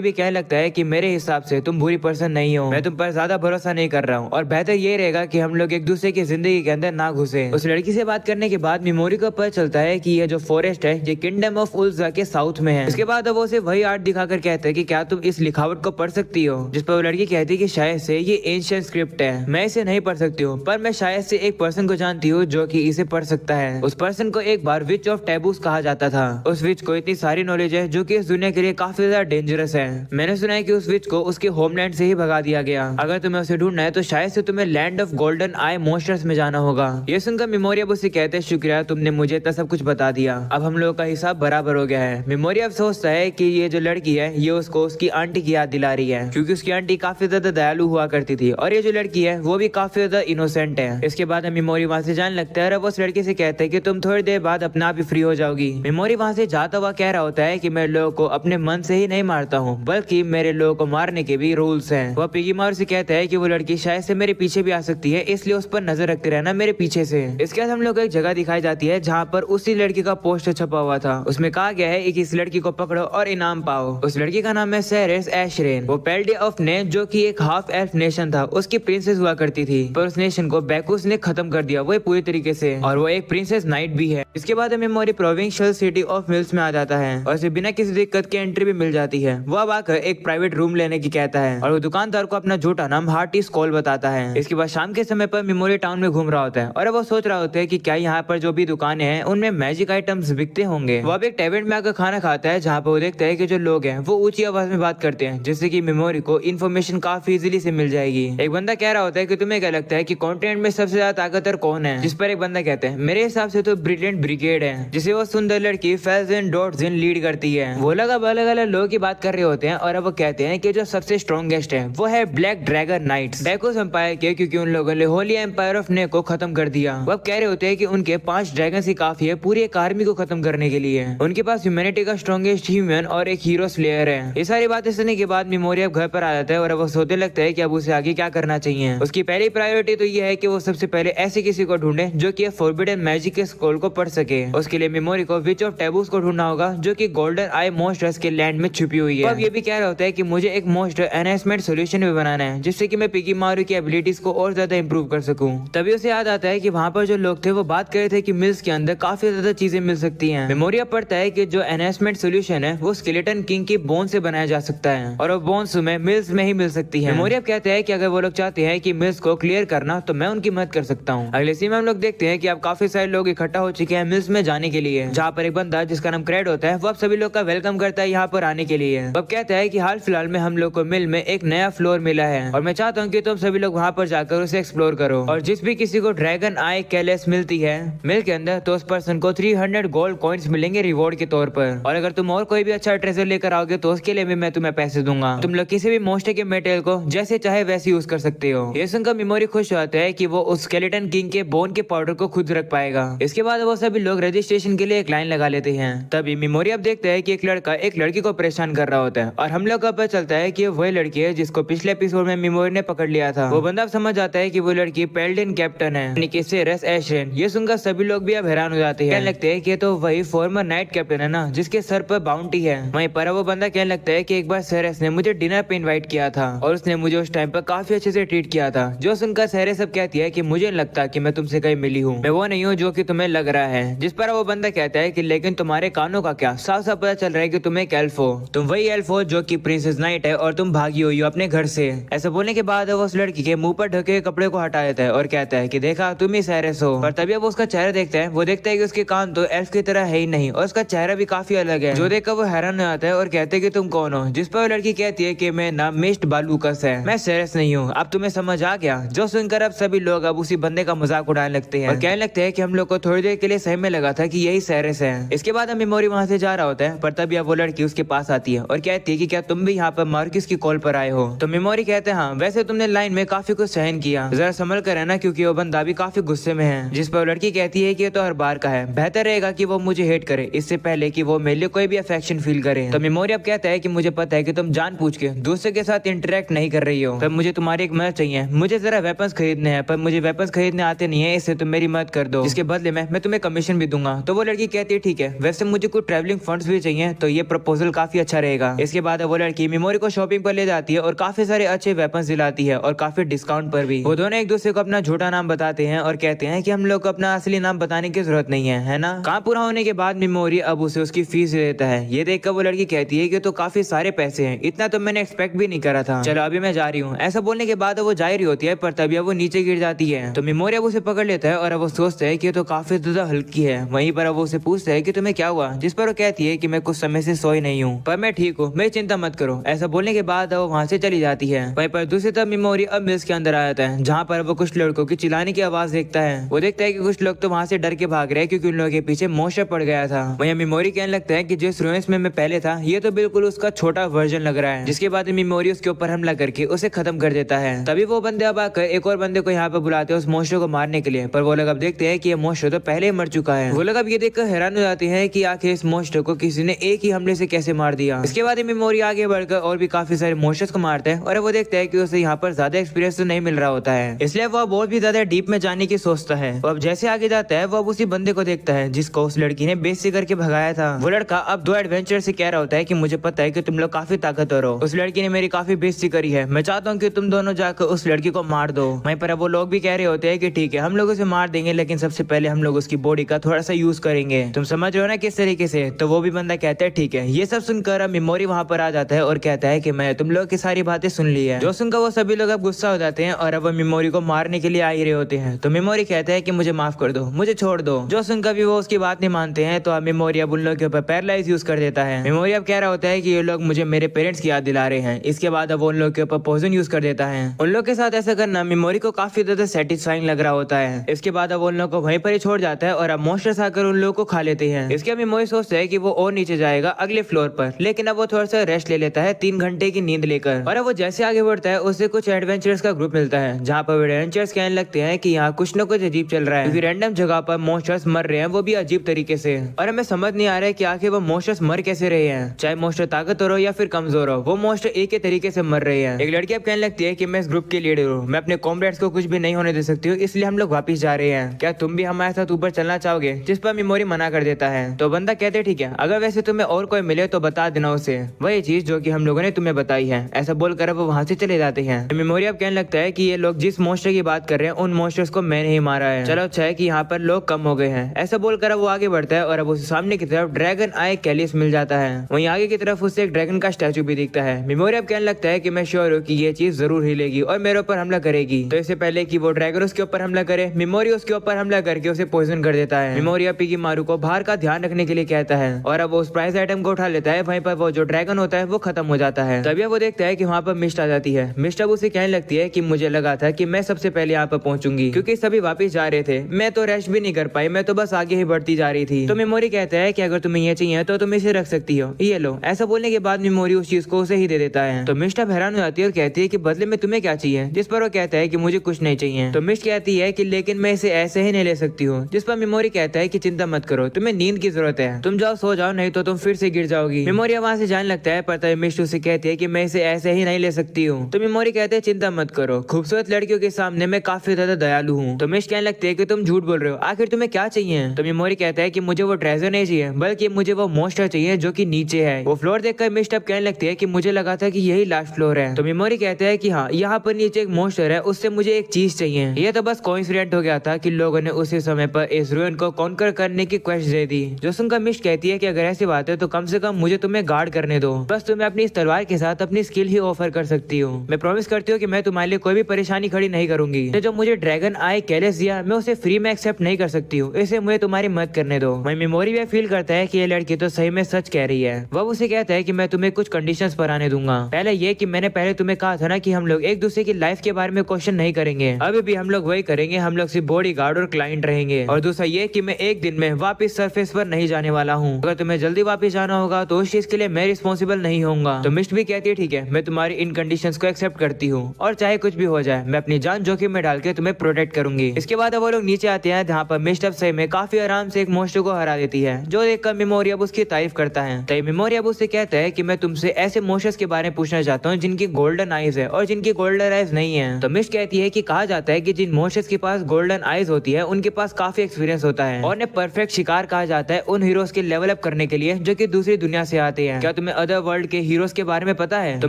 भी कहने लगता है कि मेरे हिसाब से तुम बुरी पर्सन नहीं हो, मैं तुम पर ज्यादा भरोसा नहीं कर रहा हूँ और बेहतर ये रहेगा कि हम लोग एक दूसरे की जिंदगी के अंदर ना घुसे। उस लड़की से बात करने के बाद मेमोरी को पता चलता है कि ये जो फॉरेस्ट है ये किंगडम ऑफ उल्जा के साउथ में है। उसके बाद वो उसे वही आर्ट दिखाकर कहता है कि क्या तुम इस लिखावट को पढ़ सकती हो? जिस पर वो लड़की कहती है कि शायद से ये एंशिएंट स्क्रिप्ट है, मैं इसे नहीं पढ़ सकती हूँ, पर मैं शायद से एक पर्सन को जानती हूँ जो कि इसे पढ़ सकता है। उस पर्सन को एक बार विच ऑफ टैबूस कहा जाता था। उस विच को इतनी सारी नॉलेज है जो कि इस दुनिया के लिए काफी ज्यादा डेंजरस है। मैंने सुना है कि उस विच को उसके होमलैंड से ही भगा दिया गया। अगर तुम्हें उसे ढूंढना है तो शायद से तुम्हें land of golden I monsters में जाना होगा। ये सुनकर मेमोरी अब उसे कहते हैं शुक्रिया, तुमने मुझे इतना सब कुछ बता दिया, अब हम लोगों का हिसाब बराबर हो गया है। मेमोरी अब सोचता है कि ये जो लड़की है ये उसको उसकी आंटी की याद दिला रही है क्योंकि उसकी आंटी काफी ज्यादा दयालु हुआ करती थी और ये जो लड़की है वो भी काफी ज्यादा इनोसेंट है। इसके बाद मेमोरी वहाँ से जाने लगता है और वो उस लड़की से कहता है कि तुम थोड़ी देर बाद अपने आप ही फ्री हो जाओगी। मेमोरी वहाँ से जाता हुआ कह रहा होता है कि मैं लोगों को अपने मन से ही नहीं मारता हूँ बल्कि मेरे लोगों को मारने के भी रूल्स हैं। वह पिगी मार से कहता है कि वो लड़की शायद से मेरे पीछे भी आ सकती है, इसलिए उस पर नजर रखते रहना मेरे पीछे से। इसके बाद हम लोग को एक जगह दिखाई जाती है जहाँ पर उसी लड़की का पोस्टर छपा हुआ था। उसमें कहा गया है कि इस लड़की को पकड़ो और इनाम पाओ। उस लड़की का नाम है सेरेस एशरेन। वो पेल्डे ऑफ ने जो कि एक हाफ एल्फ नेशन था उसकी प्रिंसेस हुआ करती थी, पर उस नेशन को बैकूस ने खत्म कर दिया वो पूरी तरीके से, और वो एक प्रिंसेस नाइट भी है। इसके बाद memory provincial city of mills में आ जाता है और उसे बिना किसी दिक्कत के एंट्री भी मिल जाती है। वो अब आकर एक प्राइवेट रूम लेने की कहता है और वो दुकानदार को अपना झूठा नाम हार्टी स्कॉल बताता है। इसके बाद शाम के समय पर मेमोरी टाउन में घूम रहा होता है और वो सोच रहा होता है कि क्या यहाँ पर जो भी दुकानें हैं उनमें मैजिक आइटम्स बिकते होंगे। वो अब एक टेबल में आकर खाना खाता है जहाँ पर वो देखता है कि जो लोग हैं वो ऊंची आवाज में बात करते हैं जिससे कि मेमोरी को इन्फॉर्मेशन काफी इजीली से मिल जाएगी। एक बंदा कह रहा होता है कि तुम्हें क्या लगता है कि कॉन्टिनेंट में सबसे ज्यादा ताकतवर कौन है? जिस पर एक बंदा कहता है मेरे हिसाब से तो ब्रिलियंट ब्रिगेड है, जिसे वो सुंदर लड़की फेल्जन डॉटजिन लीड करती है। वो लोग अब अलग अलग लोगों की बात कर रहे होते हैं और अब वो कहते हैं कि जो सबसे स्ट्रॉन्गेस्ट है वो है ब्लैक ड्रैगन नाइट्स बैकोस एम्पायर के, क्योंकि उन लोगों ने होली एम्पायर ऑफ ने को खत्म कर दिया। वो अब कह रहे होते हैं कि उनके 5 ड्रैगन ही काफी है पूरी एक आर्मी को खत्म करने के लिए। उनके पास ह्यूमैनिटी का स्ट्रॉन्गेस्ट ह्यूमन और एक हीरो स्लेयर है। ये सारी बातें सुनने के बाद मेमोरी अब घर पर आ जाता है और वो सोचने लगता है कि अब उसे आगे क्या करना चाहिए। उसकी पहली प्रायोरिटी तो ये है कि वो सबसे पहले ऐसे किसी को ढूंढे जो कि फॉरबिडन मैजिक के स्क्रॉल को पढ़ सके। उसके लिए मेमोरी को विच ऑफ टैबूस को ढूंढना होगा जो कि गोल्डन आई मॉन्स्टर्स के लैंड में छुपी हुई है। तो अब ये भी कह रहा होता है कि मुझे एक मॉन्स्टर एनहांसमेंट सॉल्यूशन भी बनाना है जिससे कि मैं पिगी मारू की एबिलिटीज को और ज्यादा इंप्रूव कर सकूं। तभी उसे याद आता है कि वहाँ पर जो लोग थे वो बात कर रहे थे कि मिल्स के अंदर काफी ज्यादा चीजें मिल सकती हैं। मेमोरी अब पढ़ता है कि जो एनहांसमेंट सॉल्यूशन है वो स्केलेटन किंग की बोन से बनाया जा सकता है और वो बोन्स में मिल्स में ही मिल सकती है। मेमोरी अब कहते हैं कि अगर वो लोग चाहते हैं कि मिल्स को क्लियर करना तो मैं उनकी मदद कर सकता हूँ। अगले सीन में हम लोग देखते हैं कि अब काफी सारे लोग इकट्ठा हो चुके हैं मिल्स में जाने के लिए, जहाँ पर एक बंदा जिसका नाम क्रेड होता है वो अब सभी लोग का वेलकम करता है यहाँ पर आने के लिए। अब कहता है कि हाल फिलहाल में हम लोग को मिल में एक नया फ्लोर मिला है और मैं चाहता हूँ कि तुम सभी लोग वहाँ पर जाकर उसे एक्सप्लोर करो, और जिस भी किसी को ड्रैगन आई कैलेस मिलती है मिल के अंदर तो उस पर्सन को 300 गोल्ड कॉइन्स मिलेंगे रिवॉर्ड के तौर पर, और अगर तुम और कोई भी अच्छा ट्रेजर लेकर आओगे तो उसके लिए भी मैं तुम्हें पैसे दूंगा। तुम लोग किसी भी मोस्टर के मेटेरियल को जैसे चाहे वैसे यूज कर सकते हो। ये सुनकर मेमोरी खुश होता है कि वो उस स्केलेटन किंग के बोन के पाउडर को खुद रख पाएगा। इसके बाद वो सभी लोग रजिस्ट्रेशन के लिए एक लाइन लगा लेते हैं। तभी मेमोरी अब देखता है कि एक लड़का एक लड़की को परेशान कर रहा होता है और हम लोग को पता चलता है कि वही लड़की है जिसको पिछले एपिसोड में मेमोरी ने पकड़ लिया था। वो बंदा अब समझ जाता है कि वो लड़की पेल्डन कैप्टन है, यानी कि सेरेस एशरेन। ये सुनकर सभी लोग भी अब हैरान हो जाते हैं, कहने लगते हैं कि तो वही फॉर्मर नाइट कैप्टन है ना जिसके सर पर बाउंटी है। वहीं पर वो बंदा कहने लगता है कि एक बार सेरेस ने मुझे डिनर पे इनवाइट किया था और उसने मुझे उस टाइम पर काफी अच्छे से ट्रीट किया था। जो सुनकर सेरेस अब कहती है कि मुझे लगता कि मैं तुमसे कहीं मिली हूँ, मैं वो नहीं हूँ जो कि तुम्हें लग रहा है। जिस पर वो बंदा कहता है कि लेकिन तुम्हारे कानों का क्या, साफ साफ पता चल रहा है कि तुम एक एल्फ हो, तुम वही एल्फ हो जो कि प्रिंसेस नाइट है और तुम भागी हुई हो अपने घर से। ऐसा बोलने के बाद वो उस लड़की के मुंह पर ढके कपड़े को हटा देता है और कहता है कि देखा तुम ही सेरेस हो। पर तभी वो उसका चेहरा देखता है, वो देखता है कि उसके कान तो एल्फ की तरह है ही नहीं और उसका चेहरा भी काफी अलग है। जो देखकर वो हैरान हो जाता है और कहते हैं कि तुम कौन हो। जिस पर वो लड़की कहती है कि मैं नाम मिस्ट बालूकस है, मैं सेरेस नहीं हूँ, अब तुम्हें समझ आ गया। जो सुनकर अब सभी लोग अब उसी बंदे का मजाक उड़ाने लगते हैं और कहने लगते हैं कि हम लोग को थोड़ी देर के लिए सही में लगा था कि यही सेरेस है। इसके बाद हम मेमोरी वहाँ से जा रहा होता है, पर तभी अब वो लड़की उसके पास आती है और कहती है कि क्या तुम भी यहाँ पर मार्किस की कॉल पर आए हो। तो मेमोरी कहते हैं हाँ, वैसे तुमने लाइन में काफी कुछ सहन किया, जरा संभल कर रहना क्योंकि वो बंदा भी काफी गुस्से में है। जिस पर लड़की कहती है कि ये तो हर बार का है, बेहतर रहेगा कि वो मुझे हेट करे इससे पहले कि वो मेरे लिए कोई भी अफेक्शन फील करे। तो मेमोरी अब कहता है कि मुझे पता है कि तुम जानबूझ के दूसरे के साथ इंटरेक्ट नहीं कर रही हो, पर मुझे तुम्हारी एक मदद चाहिए। मुझे जरा वेपन्स खरीदने हैं, पर मुझे वेपन्स खरीदने आते नहीं है, इससे तुम मेरी मदद कर दो, इसके बदले में मैं तुम्हें कमीशन भी दूंगा। तो वो लड़की कहती है ठीक है, वैसे मुझे कुछ ट्रैवलिंग फंड्स भी चाहिए, तो ये प्रपोजल काफी अच्छा रहेगा। इसके बाद वो लड़की मेमोरी को शॉपिंग पर ले जाती है और काफी सारे अच्छे वेपन्स दिलाती है और काफी डिस्काउंट पर भी। वो दोनों एक दूसरे को अपना झूठा नाम बताते हैं और कहते हैं कि हम लोग को अपना असली नाम बताने की जरूरत नहीं है ना। काम पूरा होने के बाद मेमोरी अब उसे उसकी फीस दे देता है। ये देखकर वो लड़की कहती है कि तो काफी सारे पैसे हैं, इतना तो मैंने एक्सपेक्ट भी नहीं करा था, चलो अभी मैं जा रही हूँ। ऐसा बोलने के बाद वो जा रही होती है, पर तभी वो नीचे गिर जाती है। तो मेमोरी अब उसे पकड़ लेता है और अब वो सोचता है कि तो काफी ज्यादा हल्की है। वहीं पर वो उसे पूछता है कि तुम्हें क्या हुआ, जिस पर वो कहती है कि मैं कुछ समय से सोई नहीं हूँ, पर मैं ठीक हूँ, मेरी चिंता मत करो। ऐसा बोलने के बाद वो वहाँ से चली जाती है। वहीं पर दूसरी तरफ मेमोरी अब मिल्स के अंदर आ जाता है, जहाँ पर वो कुछ लड़कों की चिल्लाने की आवाज देखता है। वो देखता है कि कुछ लोग तो वहाँ से डर के भाग रहे हैं क्योंकि उन लोगों के पीछे मोशर पड़ गया था। वहीं मेमोरी कहने लगता है कि जिस रूइंस में मैं पहले था ये तो बिल्कुल उसका छोटा वर्जन लग रहा है। जिसके बाद मेमोरी उसके ऊपर हमला करके उसे खत्म कर देता है। तभी वो बंदे अब आकर एक और बंदे को यहाँ पे बुलाते हैं उस मोशर को मारने के लिए, पर वो लोग अब देखते हैं कि ये मोशर तो पहले ही मर चुका है। वो लोग अब ये देखकर हैरान हो जाते हैं कि आखिर इस मोशर को किसी ने एक ही हमले से कैसे मार दिया। इसके बाद मेमोरी आगे बढ़कर और भी काफी सारे मोशर्स को मारते हैं और वो देखते हैं कि उसे यहाँ पर ज्यादा एक्सपीरियंस तो नहीं मिल रहा होता है, इसलिए वो बहुत भी ज्यादा डीप में जाने की सोचता है। वो अब जैसे आगे जाता है वो अब उसी बंदे को देखता है जिसको उस लड़की ने बेइज्जती करके भगाया था। वो लड़का अब दो एडवेंचर से कह रहा होता है कि मुझे पता है कि तुम लोग काफी ताकतवर हो, उस लड़की ने मेरी काफी बेइज्जती करी है, मैं चाहता हूँ कि तुम दोनों जाकर उस लड़की को मार दो। वहीं पर अब वो लोग भी कह रहे होते हैं कि ठीक है हम लोग उसे मार देंगे, लेकिन सबसे पहले हम लोग उसकी बॉडी का थोड़ा सा यूज करेंगे, तुम समझ रहे हो ना किस तरीके से। तो वो भी बंदा कहता है ठीक है। ये सब सुनकर अब मेमोरी वहाँ पर आ जाता है और कहता है कि मैं तुम लोग की सारी बातें सुन ली है। जो सुनकर वो सभी लोग अब गुस्सा हो जाते हैं और अब वो मेमोरी को मारने के लिए आ ही रहे होते हैं। तो मेमोरी कहता है कि मुझे माफ कर दो, मुझे छोड़ दो। जो सुनकर भी वो उसकी बात नहीं मानते हैं, तो अब मेमोरी अब उन लोगों के ऊपर पैरालाइज यूज कर देता है। मेमोरी अब कह रहा होता है कि ये लोग मुझे मेरे पेरेंट्स की याद दिला रहे हैं। इसके बाद अब वो उन लोगों के ऊपर पॉइजन यूज कर देता है। उन लोग के साथ ऐसा करना मेमोरी को काफी ज्यादा सेटिस्फाइंग लग रहा होता है। इसके बाद अब उन लोग को वहीं पर ही छोड़ जाता है और अब मॉन्स्टर्स आकर उन लोगों को खा लेते हैं। इसके अब मेमोरी सोचता है कि वो और नीचे जाएगा अगले फ्लोर पर, लेकिन अब वो थोड़ा सा रेस्ट ले लेता है 3 घंटे की नींद लेकर। और अब वो जैसे आगे बढ़ता है उसे कुछ एडवेंचर्स का ग्रुप मिलता है, जहाँ पर एडवेंचर्स कहने लगते हैं कि यहाँ कुछ न कुछ अजीब चल रहा है, क्योंकि रैंडम जगह पर मॉन्स्टर्स मर रहे हैं, वो भी अजीब तरीके से। और हमें समझ नहीं आ रहा है कि आखिर वो मॉन्स्टर्स मर कैसे रहे हैं, चाहे मॉन्स्टर ताकतवर हो या फिर कमजोर हो, वो मॉन्स्टर एक ही तरीके से मर रहे हैं। एक लड़की अब कहने लगती है कि मैं इस ग्रुप की लीडर हूँ, मैं अपने कॉम्रेड्स को कुछ भी नहीं होने दे सकती हूँ, इसलिए हम लोग वापिस जा रहे हैं, क्या तुम भी हमारे साथ ऊपर चलना चाहोगे। जिस पर मेमोरी मना कर देता है। तो बंदा कहते ठीक है, अगर वैसे तुम्हें और कोई मिले तो बता देना उसे वही चीज जो कि हम लोगों ने तुम्हें बताई है। ऐसा बोलकर वो वहाँ से चले जाते हैं। मेमोरी अब कहने लगता है कि ये लोग जिस मॉन्स्टर की बात कर रहे हैं उन मॉन्स्टर्स को मैंने ही मारा है, चलो अच्छा है कि यहाँ पर लोग कम हो गए हैं। ऐसा बोलकर वो आगे बढ़ता है और अब उसे सामने की तरफ ड्रैगन आई कैलिस मिल जाता है। वहीं आगे की तरफ उसे एक ड्रैगन का स्टैचू भी दिखता है। मेमोरी अब कहने लगता है कि मैं श्योर हूँ कि ये चीज जरूर हिलेगी और मेरे ऊपर हमला करेगी। तो इससे पहले कि वो ड्रैगन उसके ऊपर हमला करे, मेमोरी उसके ऊपर हमला करके उसे पॉइजन कर देता है। मेमोरी अब पिगी मारू को बाहर का ध्यान रखने के लिए कहता है और अब वो उस प्राइस आइटम को उठा लेता है। वहीं पर वो जो ड्रैगन होता है वो खत्म हो जाता है। तभी वो देखता है कि वहाँ पर मिस्ट आ जाती है। मिस्ट अब उसे कहने लगती है कि मुझे लगा था कि मैं सबसे पहले यहाँ पर पहुंचूंगी, क्योंकि सभी वापस जा रहे थे, मैं तो रेस्ट भी नहीं कर पाई, मैं तो बस आगे ही बढ़ती जा रही थी। तो मेमोरी कहता है कि अगर तुम्हें ये चाहिए तो तुम इसे रख सकती हो, ये लो। ऐसा बोलने के बाद मेमोरी उस चीज को उसे ही दे देता है। तो मिस्ट अब हैरान हो जाती है और कहती है कि बदले में तुम्हें क्या चाहिए। जिस पर वो कहता है कि मुझे कुछ नहीं चाहिए। तो मिस्ट कहती है कि लेकिन मैं इसे ऐसे ही नहीं ले सकती हूँ। जिस पर मेमोरी कहता है कि चिंता मत करो, तुम्हें नींद की जरूरत है, तुम जाओ सो जाओ, नहीं तो तुम फिर से गिर जाओगी। मेमोरी वहाँ से जाने लगता है, पर तभी मिस्ट उसे कहती है कि मैं इसे ऐसे ही नहीं ले सकती हूँ। तो मेमोरी कहते हैं चिंता मत करो, खूबसूरत लड़कियों के सामने मैं काफी ज्यादा दयालु हूँ। तो मिस्ट कहने लगती है कि तुम झूठ बोल रहे हो, आखिर तुम्हें क्या चाहिए। तो मेमोरी कहता है कि मुझे वो ट्रेजर नहीं चाहिए, बल्कि मुझे वो मॉन्स्टर चाहिए जो कि नीचे है। वो फ्लोर देखकर मिस्ट अब कहने लगती है कि मुझे लगा था कि यही लास्ट फ्लोर है। तो मेमोरी कहता है कि हाँ, यहाँ पर नीचे एक मॉन्स्टर है, उससे मुझे एक चीज चाहिए। ये तो बस कोइंसिडेंट हो गया था कि लोगों ने उसी समय पर इस रूइन को कॉन्कर करने की क्वेस्ट दे दी। जो सुनकर मिस्ट कहती है कि अगर ऐसी बात है तो कम से कम मुझे तुम्हें गार्ड करने दो, बस तुम्हें अपनी इस तलवार के साथ अपनी स्किल ही ऑफर कर सकती हूँ। मैं प्रॉमिस करती हूँ कि मैं तुम्हारे लिए कोई भी परेशानी खड़ी नहीं करूंगी। जो मुझे ड्रैगन आई कैलिस दिया, मैं उसे फ्री में एक्सेप्ट नहीं कर सकती हूँ, इसे मुझे तुम्हारी मदद करने दो। वहीं मेमोरी भी फील करता है कि ये लड़की तो सही में सच कह रही है। वह उसे कहता है कि मैं तुम्हें कुछ कंडीशंस पर आने दूंगा। पहले ये कि मैंने पहले तुम्हें कहा था ना कि हम लोग एक दूसरे की लाइफ के बारे में क्वेश्चन नहीं करेंगे, अभी भी हम लोग वही करेंगे, हम लोग सिर्फ बॉडी गार्ड और क्लाइंट रहेंगे। और दूसरा ये कि मैं एक दिन में वापस सरफेस पर नहीं जाने वाला हूँ, अगर तुम्हें जल्दी वापस जाना होगा तो उस चीज के लिए मैं रिस्पॉन्सिबल नहीं होऊंगा। तो मिस्ट भी कहती है ठीक है, मैं तुम्हारी इन कंडीशंस को एक्सेप्ट करती हूँ और चाहे कुछ भी हो जाए मैं अपनी जान जोखिम में डाल के तुम्हें प्रोटेक्ट करूंगी। इसके बाद वो लोग नीचे आते हैं जहाँ पर मिस्ट अब सही में काफी आराम से एक मोस्टर को हरा देती है, जो देखकर मेमोरी अब उसकी तारीफ करता है। तभी मेमोरी अब उससे कहता है कि मैं तुमसे ऐसे मोस्टर्स के बारे में पूछना चाहता हूँ जिनकी गोल्डन आईज है और जिनकी गोल्डन आईज नहीं है। तो मिस्ट कहती है कि कहा जाता है कि जिन मोस्टर्स के पास गोल्डन आईज होती है उनके पास काफी एक्सपीरियंस होता है और उन्हें परफेक्ट शिकार कहा जाता है उन हीरोज के लेवल अप करने के लिए जो कि दूसरी दुनिया से आते हैं। क्या तुम्हें अदर वर्ल्ड के हीरोज के बारे में पता है? तो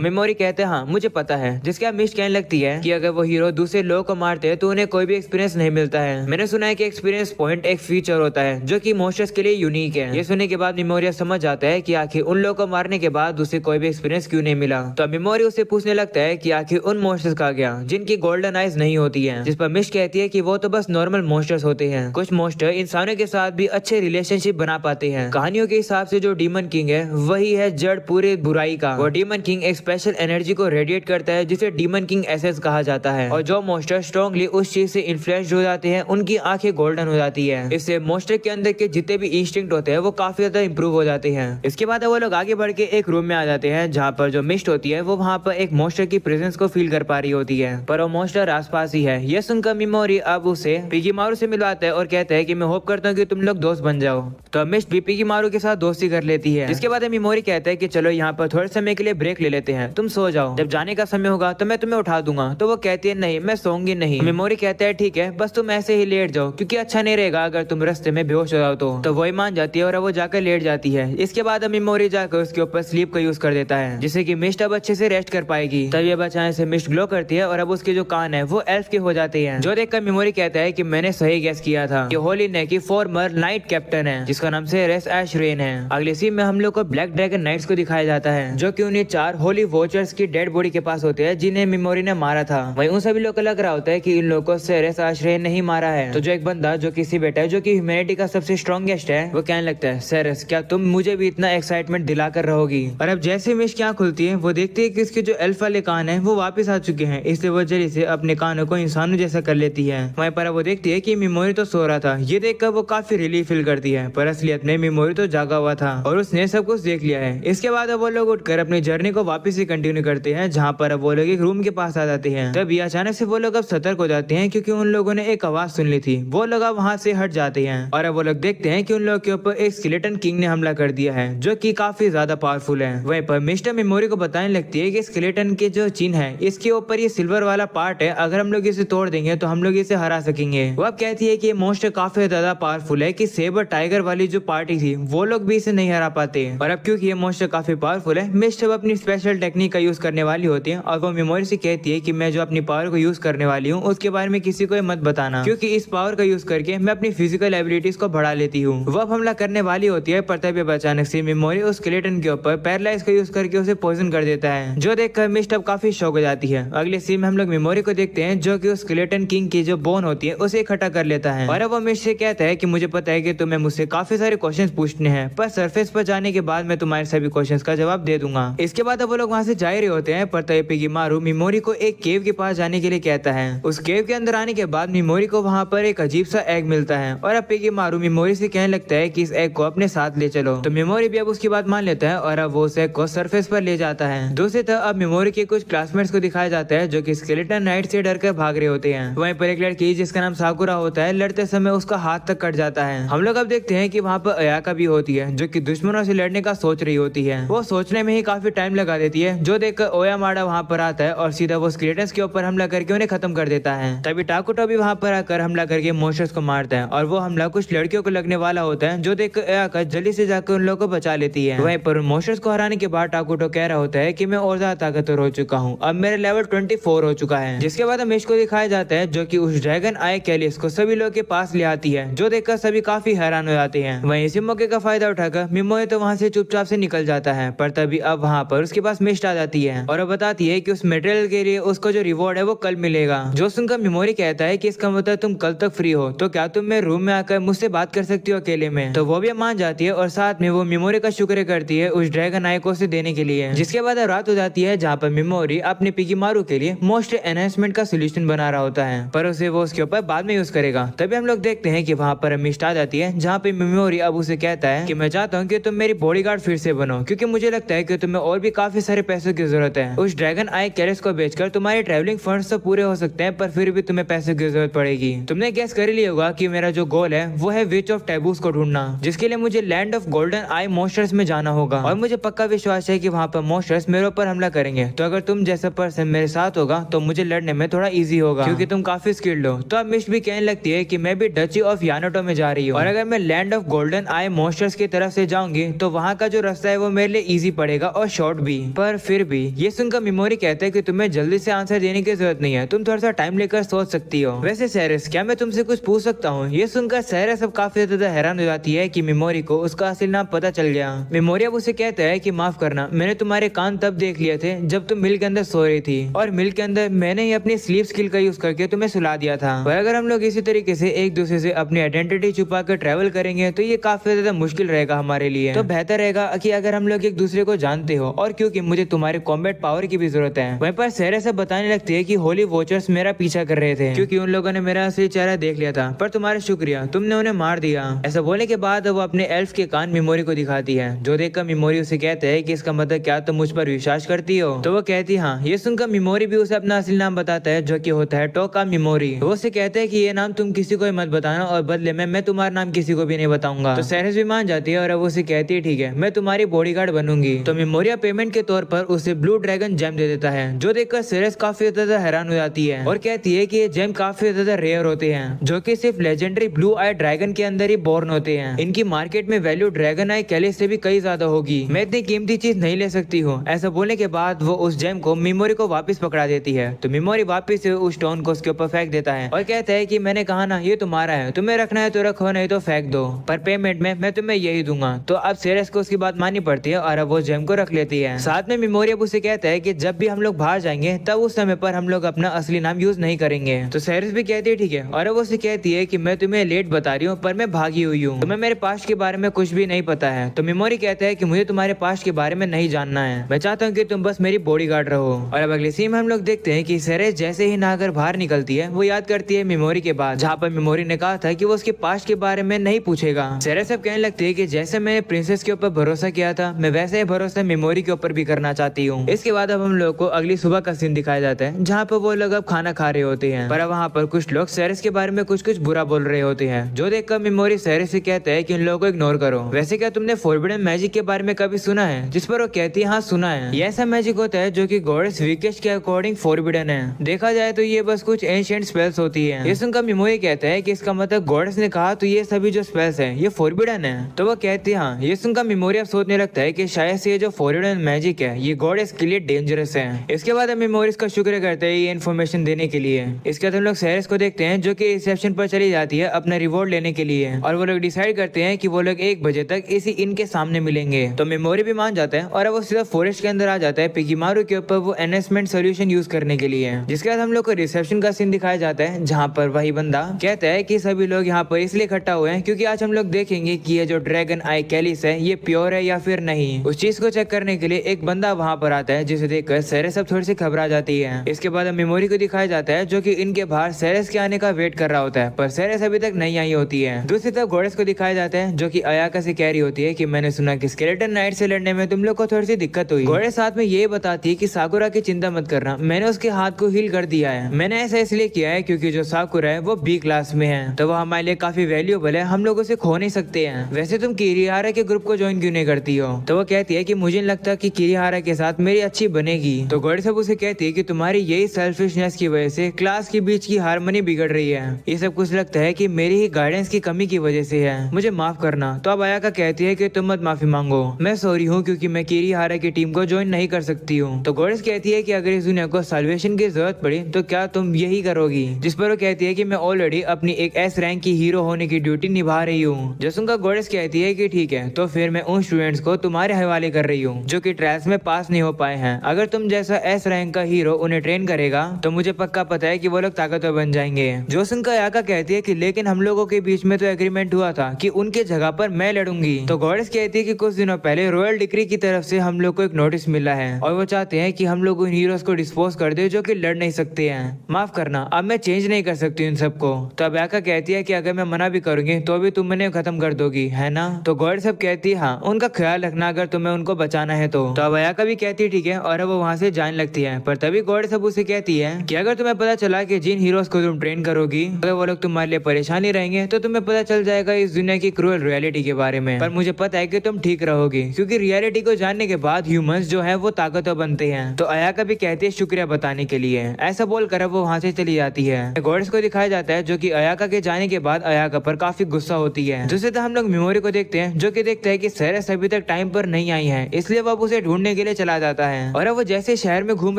मेमोरी कहते हैं हाँ मुझे पता है, जिसके मिस्ट कहने लगती है कि अगर वो हीरो दूसरे लोगों को मारते हैं तो उन्हें कोई भी एक्सपीरियंस नहीं मिलता है। मैंने सुना है कि एक्सपीरियंस पॉइंट एक फीचर होता है जो कि मोस्टर्स के लिए यूनिक है। ये सुनने के बाद मेमोरी समझ जाता है कि आखिर उन लोगों को मारने के बाद उसे कोई भी एक्सपीरियंस क्यों नहीं मिला। तो मेमोरी उसे पूछने लगता है कि आखिर उन मोस्टर्स का क्या जिनकी गोल्डन आइज नहीं होती है, जिस पर मिस्ट कहती है कि वो तो बस नॉर्मल मोस्टर्स होते हैं। कुछ मोस्टर इंसानों के साथ भी अच्छे रिलेशनशिप बना पाते हैं। कहानियों के हिसाब से जो डीमन किंग है वही है जड़ पूरे बुराई का। वो डीमन किंग एक स्पेशल एनर्जी को रेडिएट करता है जिसे डीमन किंग एसेंस कहा जाता है, और जो मोस्टर स्ट्रॉन्गली उस चीज से इन्फ्लुएंस्ड हो जाते हैं उनकी आंखें गोल्डन हो जाती है। इससे मोस्टर के अंदर के जितने भी इंस्टिंक्ट होते हैं वो काफी ज्यादा इंप्रूव हो जाते हैं। इसके बाद वो लोग आगे बढ़ के एक रूम में आ जाते हैं जहाँ पर जो मिस्ट होती है वो वहाँ पर एक मोस्टर की प्रेजेंस को फील कर पा रही होती है, पर वो मोस्टर आसपास ही है। यह सुनकर मेमोरी अब उसे पिगीमारू से मिलवाता है और कहता है कि मैं होप करता हूँ कि तुम लोग दोस्त बन जाओ। तो मिस्ट भी पिगीमारू के साथ दोस्ती कर लेती है, जिसके बाद मेमोरी कहता है कि चलो यहाँ पर थोड़े समय के लिए ब्रेक ले लेते हैं, तुम सो जाओ, जब जाने का समय होगा तो मैं तुम्हें उठा दूंगा। तो वो कहती है नहीं मैं सोऊंगी नहीं। मेमोरी कहता है ठीक है बस तुम ऐसे ही लेट जाओ क्योंकि अच्छा नहीं रहेगा अगर तुम रास्ते में बेहोश हो जाओ। तो वही मान जाती है और वो जाकर लेट जाती है। इसके बाद मेमोरी जाकर उसके ऊपर स्लीप का यूज कर देता है जिससे कि मिस्ट अब अच्छे से रेस्ट कर पाएगी। तभी अब अचानक से मिस्ट ग्लो करती है और अब उसके जो कान है वो एल्फ के हो जाते हैं, जो देखकर मेमोरी कहता है कि मैंने सही गेस किया था कि होली ने की फॉर्मर नाइट कैप्टन है जिसका नाम सेरेस एशरेन है। अगले सीन में हम लोग को ब्लैक ड्रैगन नाइट्स को दिखाया जाता है जो कि उन्हें 4 होली वॉचर्स की डेड बॉडी के पास होते हैं जिन्हें मेमोरी ने मारा था। वहीं उन सभी लोगों को लग रहा होता है कि इन लोगों को सेरेस एशरेन ने ही मारा है। तो जो एक बंदा जो किसी बेटा है जो कि ह्यूमैनिटी का सबसे स्ट्रॉन्गेस्ट है वो कहने लगता है सेरेस क्या तुम मुझे भी इतना एक्साइटमेंट दिला कर रहोगी। और अब जैसे मिस्ट की आंख खुलती है वो देखती है कि इसके जो एल्फ वाले कान है वो वापस आ चुके हैं, इसलिए वो जल्दी से अपने कानों को इंसानों जैसा कर लेती है। वहीं पर वो देखती है कि मेमोरी तो सो रहा था। ये देखकर वो काफी रिलीफ फील करती है, पर असलियत में मेमोरी तो जागा हुआ था और उसने सब कुछ देख लिया है। इसके बाद अब वो लोग उठकर अपनी जर्नी को वापस से कंटिन्यू करते हैं जहाँ पर अब वो लोग एक रूम के पास आ जाते हैं। तभी अचानक से वो लोग अब सतर्क हो जाते हैं क्योंकि उन लोगों ने एक आवाज सुन ली थी। वो लोग अब वहाँ से हट जाते हैं और अब वो लोग देखते हैं कि उन लोगों के ऊपर एक स्केलेटन किंग ने हमला कर दिया है जो कि काफी ज्यादा पावरफुल है। वहीं पर मिस्टर मेमोरी को बताने लगती है कि स्केलेटन के जो चिन्ह है इसके ऊपर ये सिल्वर वाला पार्ट है, अगर हम लोग इसे तोड़ देंगे तो हम लोग इसे हरा सकेंगे। वो अब कहती है कि ये मोस्टर काफी ज्यादा पावरफुल है कि सेबर टाइगर वाली जो पार्टी थी वो लोग भी इसे नहीं हरा पाते। और अब क्योंकि ये मोस्टर काफी पावरफुल है मिस्टर अपनी स्पेशल टेक्निक का यूज करने वाली होती है और वो मेमोरी से कहती है कि मैं जो अपनी पावर को यूज करने वाली हूँ उसके बारे में किसी को मत बताना क्योंकि इस पावर का यूज करके मैं अपनी फिजिकल एबिलिटीज को बढ़ा लेती हूँ। वो अब हमला करने वाली होती है पर तभी अचानक से मेमोरी उस स्केलेटन के ऊपर पैरालाइज का यूज करके उसे पॉइजन कर देता है, जो देखकर मिस्ट अब काफी शॉक हो जाती है। अगले सीन में हम लोग मेमोरी को देखते हैं जो कि उस स्केलेटन किंग की जो बोन होती है उसे इकट्ठा कर लेता है और अब वो मिस्ट से कहता है कि मुझे पता है कि तुम्हें मुझसे काफी सारे क्वेश्चंस पूछने हैं पर सरफेस पर जाने के बाद मैं तुम्हारे सभी क्वेश्चंस का जवाब दे दूंगा। इसके बाद अब वो लोग वहाँ से जा रहे होते हैं पर तभी पिगीमारू मेमोरी को एक केव के पास जाने के लिए कहता है। उस केव के अंदर आने के बाद मेमोरी को वहाँ पर एक अजीब सा एग मिलता है और अब पिगीमारू मेमोरी से कहने लगता है कि इस एग को अपने साथ ले चलो। तो मेमोरी भी अब उसकी बात मान लेता है और अब वो उस एग को सरफेस पर ले जाता है। दूसरी तरफ अब मेमोरी के कुछ क्लासमेट्स को दिखाया जाता है जो कि स्केलेटन नाइट से डरकर भाग रहे होते हैं। वहीं पर एक लड़की जिसका नाम साकुरा होता है लड़ते समय उसका हाथ तक कट जाता है। हम लोग अब देखते हैं कि वहाँ पर अयाका भी होती है जो कि दुश्मनों से लड़ने का सोच रही होती है। वो सोचने में ही काफी टाइम लगा देती है, जो देखकर ओयामाडा वहाँ पर आता है और सीधा वो स्केलेटन्स के ऊपर हमला करके उन्हें खत्म कर देता है। तभी टाकुटो भी वहाँ पर आकर हमला करके मोस्टर्स को मारता है और वो हमला कुछ लड़कियों को लगने वाला होता है, जो देखकर अयाका जल्दी से जाकर उन लोगों को बचा लेती है। वहीं पर मोस्टर्स को हराने के बाद टाकुटो कह रहा होता है कि मैं और ज्यादा ताकतवर हो चुका हूँ, अब मेरे लेवल 24 हो चुका है। जिसके बाद मिश को दिखाया जाता है जो कि उस ड्रैगन आई कैलिस को सभी लोग के पास ले आती है, जो देखकर सभी काफी हैरान हो जाते हैं। वहीं इसी मौके का फायदा उठाकर मेमोरी तो वहाँ से चुपचाप से निकल जाता है, पर तभी अब वहाँ पर उसके पास मिस्ट आ जाती है और वो बताती है कि उस मटेरियल के लिए उसको जो रिवॉर्ड है वो कल मिलेगा। जो सुनकर मेमोरी कहता है कि इसका मतलब तुम कल तक फ्री हो, तो क्या तुम मेरे रूम में आकर मुझसे बात कर सकती हो अकेले में। तो वो भी मान जाती है और साथ में वो मेमोरी का शुक्र करती है उस ड्रैगन आई को उसे देने के लिए। जिसके बाद रात हो जाती है जहाँ पर मेमोरी अपने पिगीमारू के लिए मोस्ट एनहेंसमेंट का सोल्यूशन बना रहा होता है, पर उसे वो उसके ऊपर बाद में यूज करेगा। तभी हम लोग देखते हैं कि वहाँ पर मिस्ट आ जाती है जहाँ पे मेमोरी अब उसे कहता है कि मैं चाहता हूँ कि तुम मेरी बॉडीगार्ड फिर से बनो, क्योंकि मुझे लगता है कि तुम्हें और भी काफी सारे पैसों की जरूरत है। उस ड्रैगन आई कैलिस को बेचकर तुम्हारे ट्रैवलिंग फंड्स तो पूरे हो सकते हैं, पर फिर भी तुम्हें पैसों की जरूरत पड़ेगी। तुमने गैस कर लिया होगा कि मेरा जो गोल है वो है विच ऑफ टैबूस को ढूंढना, जिसके लिए मुझे land of golden I monsters में जाना होगा और मुझे पक्का विश्वास है कि वहाँ पर मॉन्स्टर्स मेरे ऊपर हमला करेंगे। तो अगर तुम जैसा पर्सन मेरे साथ होगा तो मुझे लड़ने में थोड़ा इजी होगा क्योंकि तुम काफी स्किल्ड हो। तो अब मिस्ट भी कहने लगती है कि मैं भी डची ऑफ यानोटो में जा रही हूँ और अगर मैं land of golden I monsters की तरफ से जाऊंगी तो वहाँ का जो रास्ता है वो मेरे लिए इजी पड़ेगा और शॉर्ट भी। पर फिर भी ये सुनकर मेमोरी कहता है कि तुम्हें जल्दी से आंसर देने की जरूरत नहीं है, तुम थोड़ा सा टाइम लेकर सोच सकती हो। वैसे सेरेस, क्या मैं तुमसे कुछ पूछ सकता हूँ? ये सुनकर सेरेस अब काफी ज्यादा हैरान हो जाती है कि मेमोरी को उसका असली नाम पता चल गया। मेमोरी अब उसे कहता है कि माफ करना, मैंने तुम्हारे कान तब देख लिए थे जब तुम मिल के अंदर सो रही थी और मिल के अंदर मैंने ही अपनी स्लीप स्किल का यूज करके तुम्हें सुला दिया था। पर अगर हम लोग इसी तरीके से एक दूसरे से अपनी आइडेंटिटी छुपा कर ट्रेवल करेंगे तो ये काफी ज्यादा मुश्किल रहेगा हमारे लिए। तो बेहतर रहेगा कि अगर हम लोग एक दूसरे को जानते हो और क्योंकि मुझे तुम्हारे कॉम्बैट पावर की भी जरूरत है। वहीं पर सेरेस से बताने लगती है कि होली वॉचर्स मेरा पीछा कर रहे थे क्योंकि उन लोगों ने मेरा असली चेहरा देख लिया था, पर तुम्हारा शुक्रिया, तुमने उन्हें मार दिया। ऐसा बोलने के बाद वो अपने एल्फ के कान मेमोरी को दिखाती है, जो देखकर मेमोरी उसे कहते है कि इसका मतलब क्या तुम मुझ पर विश्वास करती हो? तो वो कहती हाँ। ये सुनकर मेमोरी भी उसे अपना असली नाम बताता है जो कि होता है टोका मेमोरी। वो उसे कहते हैं कि ये नाम तुम किसी को मत बताना और बदले में मैं तुम्हारा नाम किसी को भी नहीं बताऊंगा। तो सेरेस भी मान जाती है और अब उसे कहती है ठीक है, मैं तुम्हारी बॉडीगार्ड बनूंगी। तो मेमोरिया पेमेंट के तौर पर उसे ब्लू ड्रैगन जेम दे देता है, जो देखकर सेरेस काफी ज्यादा हैरान हो जाती है और कहती है कि ये जेम काफी ज्यादा रेयर होते हैं जो कि सिर्फ लेजेंडरी ब्लू आई ड्रैगन के अंदर ही बोर्न होते हैं। इनकी मार्केट में वैल्यू ड्रैगन आई कैलिस से भी कई ज्यादा होगी, मैं इतनी कीमती चीज नहीं ले सकती हूँ। ऐसा बोलने के बाद वो उस जेम को मेमोरी को वापस पकड़ा देती है। तो मेमोरी वापस उस स्टोन को उसके ऊपर फेंक देता है और कहता है कि मैंने कहा ना ये तुम्हारा है, तुम्हें रखना है तो रखो, नहीं तो फेंक दो, पर पेमेंट में मैं तुम्हें यही दूंगा। तो अब सेरेस को उसकी बात माननी पड़ती है और अब वो जेम को रख लेती है। साथ में मेमोरी अब उसे कहता है कि जब भी हम लोग बाहर जाएंगे तब उस समय पर हम लोग अपना असली नाम यूज नहीं करेंगे। तो सेरेस भी कहती है ठीक है और वो उसे कहती है कि मैं तुम्हें लेट बता रही हूँ पर मैं भागी हुई हूँ, तुम्हें मेरे पास्ट के बारे में कुछ भी नहीं पता है। तो मेमोरी कहता है कि मुझे तुम्हारे पास्ट के बारे में नहीं जानना है, मैं चाहता हूँ कि तुम बस मेरी बॉडीगार्ड रहो। और अब अगले सीन में हम लोग देखते हैं कि सेरेस जैसे ही नहाकर बाहर निकलती है वो याद करती है मेमोरी के बाद, जहाँ पर मेमोरी ने कहा था कि वो उसके पास्ट के बारे में नहीं पूछेगा। सेरेस अब कहने लगती है कि जैसे मैंने प्रिंसेस के ऊपर भरोसा किया था मैं वैसे ही भरोसा मेमोरी के ऊपर भी करना चाहती हूँ। इसके बाद अब हम लोग को अगली सुबह का सीन दिखाया जाता है जहाँ पर वो लोग अब खाना खा रहे होते हैं, पर वहाँ पर कुछ लोग सेरेस के बारे में कुछ बुरा बोल रहे होते हैं, जो देखकर मेमोरी सेरेस से कहता है कि इन लोगों को इग्नोर करो। वैसे क्या तुमने फॉरबिडन मैजिक के बारे में कभी सुना है? जिस पर वो कहती है हाँ सुना है, ये ऐसा मैजिक होता है जो कि गॉडेस विकेश के अकॉर्डिंग फॉरबिडन है। देखा जाए तो ये बस कुछ एंशिएंट स्पेल्स होती है। ये सुनकर मेमोरी कहता है कि इसका मतलब गॉडेस ने कहा तो ये सभी जो स्पेल्स हैं ये फॉरबिडन है। तो वो कहती है हाँ। ये सुनकर मेमोरी अब सोचने लगता है कि शायद से ये जो फॉरबिडन मैजिक है ये गॉडेस के लिए डेंजरस है। इसके बाद हम मेमोरीज का शुक्र करते हैं ये इन्फॉर्मेशन देने के लिए। इसके बाद हम लोग सेरेस को देखते हैं जो कि रिसेप्शन पर चली जाती है अपना रिवॉर्ड लेने के लिए और वो लोग डिसाइड करते हैं कि वो लोग 1 बजे तक इसी इन के सामने मिलेंगे। तो मेमोरी भी मान जाता है और वो सीधा फॉरेस्ट के अंदर आ जाता है पिकीमारू के ऊपर वो एनहेंसमेंट सॉल्यूशन यूज करने के लिए। जिसके बाद हम लोग को रिसेप्शन का सीन दिखाया जाता है जहाँ पर वही बंदा कहता है कि सभी लोग यहाँ पर इसलिए इकट्ठा हुए हैं क्योंकि आज हम लोग देखेंगे कि ये जो ड्रैगन आई कैलिस है ये प्योर है या फिर नहीं। उस चीज को चेक करने के लिए एक बंदा वहाँ पर आता है जिसे देखकर सेरेस सब थोड़ी सी घबरा जाती है। इसके बाद मेमोरी को दिखाया जाता है जो कि इनके बाहर सेरेस के आने का वेट कर रहा होता है, पर सेरेस अभी तक नहीं आई होती है। दूसरी तरफ गॉडेस को दिखाया जाता है जो कि अयाका से कह रही होती है कि मैंने सुना कि स्केलेटन नाइट से लड़ने में तुम लोग को थोड़ी सी दिक्कत हुई। गॉडेस साथ में ये बताती है कि साकुरा की चिंता मत करना, मैंने उसके हाथ को हील कर दिया है। मैंने ऐसा इसलिए किया है क्योंकि जो साकुरा है वो बी क्लास में है, तो वो हमारे लिए काफी वैल्यूएबल है, हम लोग उसे खो नहीं सकते हैं। वैसे तुम किरिहारा के ग्रुप को ज्वाइन क्यों नहीं करती हो? तो वो कहती है कि मुझे नहीं लगता कि किरिहारा के साथ मेरी अच्छी बनेगी। तो गॉडेस अब उसे कहती है कि तुम्हारी यही सेल्फिशनेस की वजह से क्लास के बीच की हार्मनी बिगड़ रही है। ये सब कुछ लगता है कि मेरी ही गाइडेंस की कमी की वजह से है, मुझे माफ करना। तो अब अयाका कहती है कि तुम मत माफी मांगो, मैं सॉरी हूँ क्योंकि मैं किरिहारा की टीम को ज्वाइन नहीं कर सकती हूँ। तो गॉडेस कहती है कि अगर इस दुनिया को साल्वेशन की जरूरत पड़ी तो क्या तुम यही करोगी? जिस पर वो कहती है कि मैं ऑलरेडी अपनी एक एस रैंक की हीरो होने की ड्यूटी निभा रही हूँ। जसुंका गॉडेस कहती है कि ठीक है, तो फिर मैं उन स्टूडेंट्स को तुम्हारे हवाले कर रही हूँ जो कि ट्रायल्स में पास नहीं हो पाए हैं। अगर तुम जैसा एस रैंक का हीरो उन्हें ट्रेन करेगा तो मुझे पक्का पता है कि वो लोग ताकतवर बन जाएंगे। जोसुंका अयाका कहती है कि लेकिन हम लोगों के बीच में तो एग्रीमेंट हुआ था कि उनके जगह पर मैं लड़ूंगी। तो गॉडेस कहती है कि कुछ दिनों पहले रॉयल डिक्री की तरफ से हम लोग को एक नोटिस मिला है और वो चाहते हैं कि हम लोग उन हीरोज को डिस्पोज कर दे जो कि लड़ नहीं सकते हैं। माफ करना, अब मैं चेंज नहीं कर सकती इन सबको। तो अब अयाका कहती है कि अगर मैं मना भी करूंगी तो भी तुम उन्हें खत्म कर दोगी, है ना? तो गॉडेस सब कहती है हाँ, उनका ख्याल रखना अगर तुम्हें उनको बचाना है तो अब अयाका भी कहती है ठीक है और अब वो वहाँ से जाने लगती है। पर तभी गॉडेस सब उसे कहती है कि अगर तुम्हें पता चला कि जिन हीरोज को तुम ट्रेन करोगी अगर वो लोग तुम्हारे लिए परेशानी रहेंगे तो तुम्हें पता चल जाएगा इस दुनिया की क्रूअल रियलिटी के बारे में। पर मुझे पता है कि तुम ठीक रहोगी, क्योंकि रियलिटी को जानने के बाद ह्यूमंस जो है वो ताकतवर बनते हैं। तो अयाका भी कहती है शुक्रिया बताने के लिए। ऐसा बोलकर वो वहाँ से चली जाती है। गॉडेस को दिखाया जाता है जो कि अयाका के जाने के बाद अयाका पर काफी गुस्सा होती है। दूसरी तरफ हम लोग मेमोरी को देखते हैं जो कि देखते हैं कि सेरेस अभी तक टाइम पर नहीं आई है, इसलिए वो अब उसे ढूंढने के लिए चला जाता है। और अब वो जैसे शहर में घूम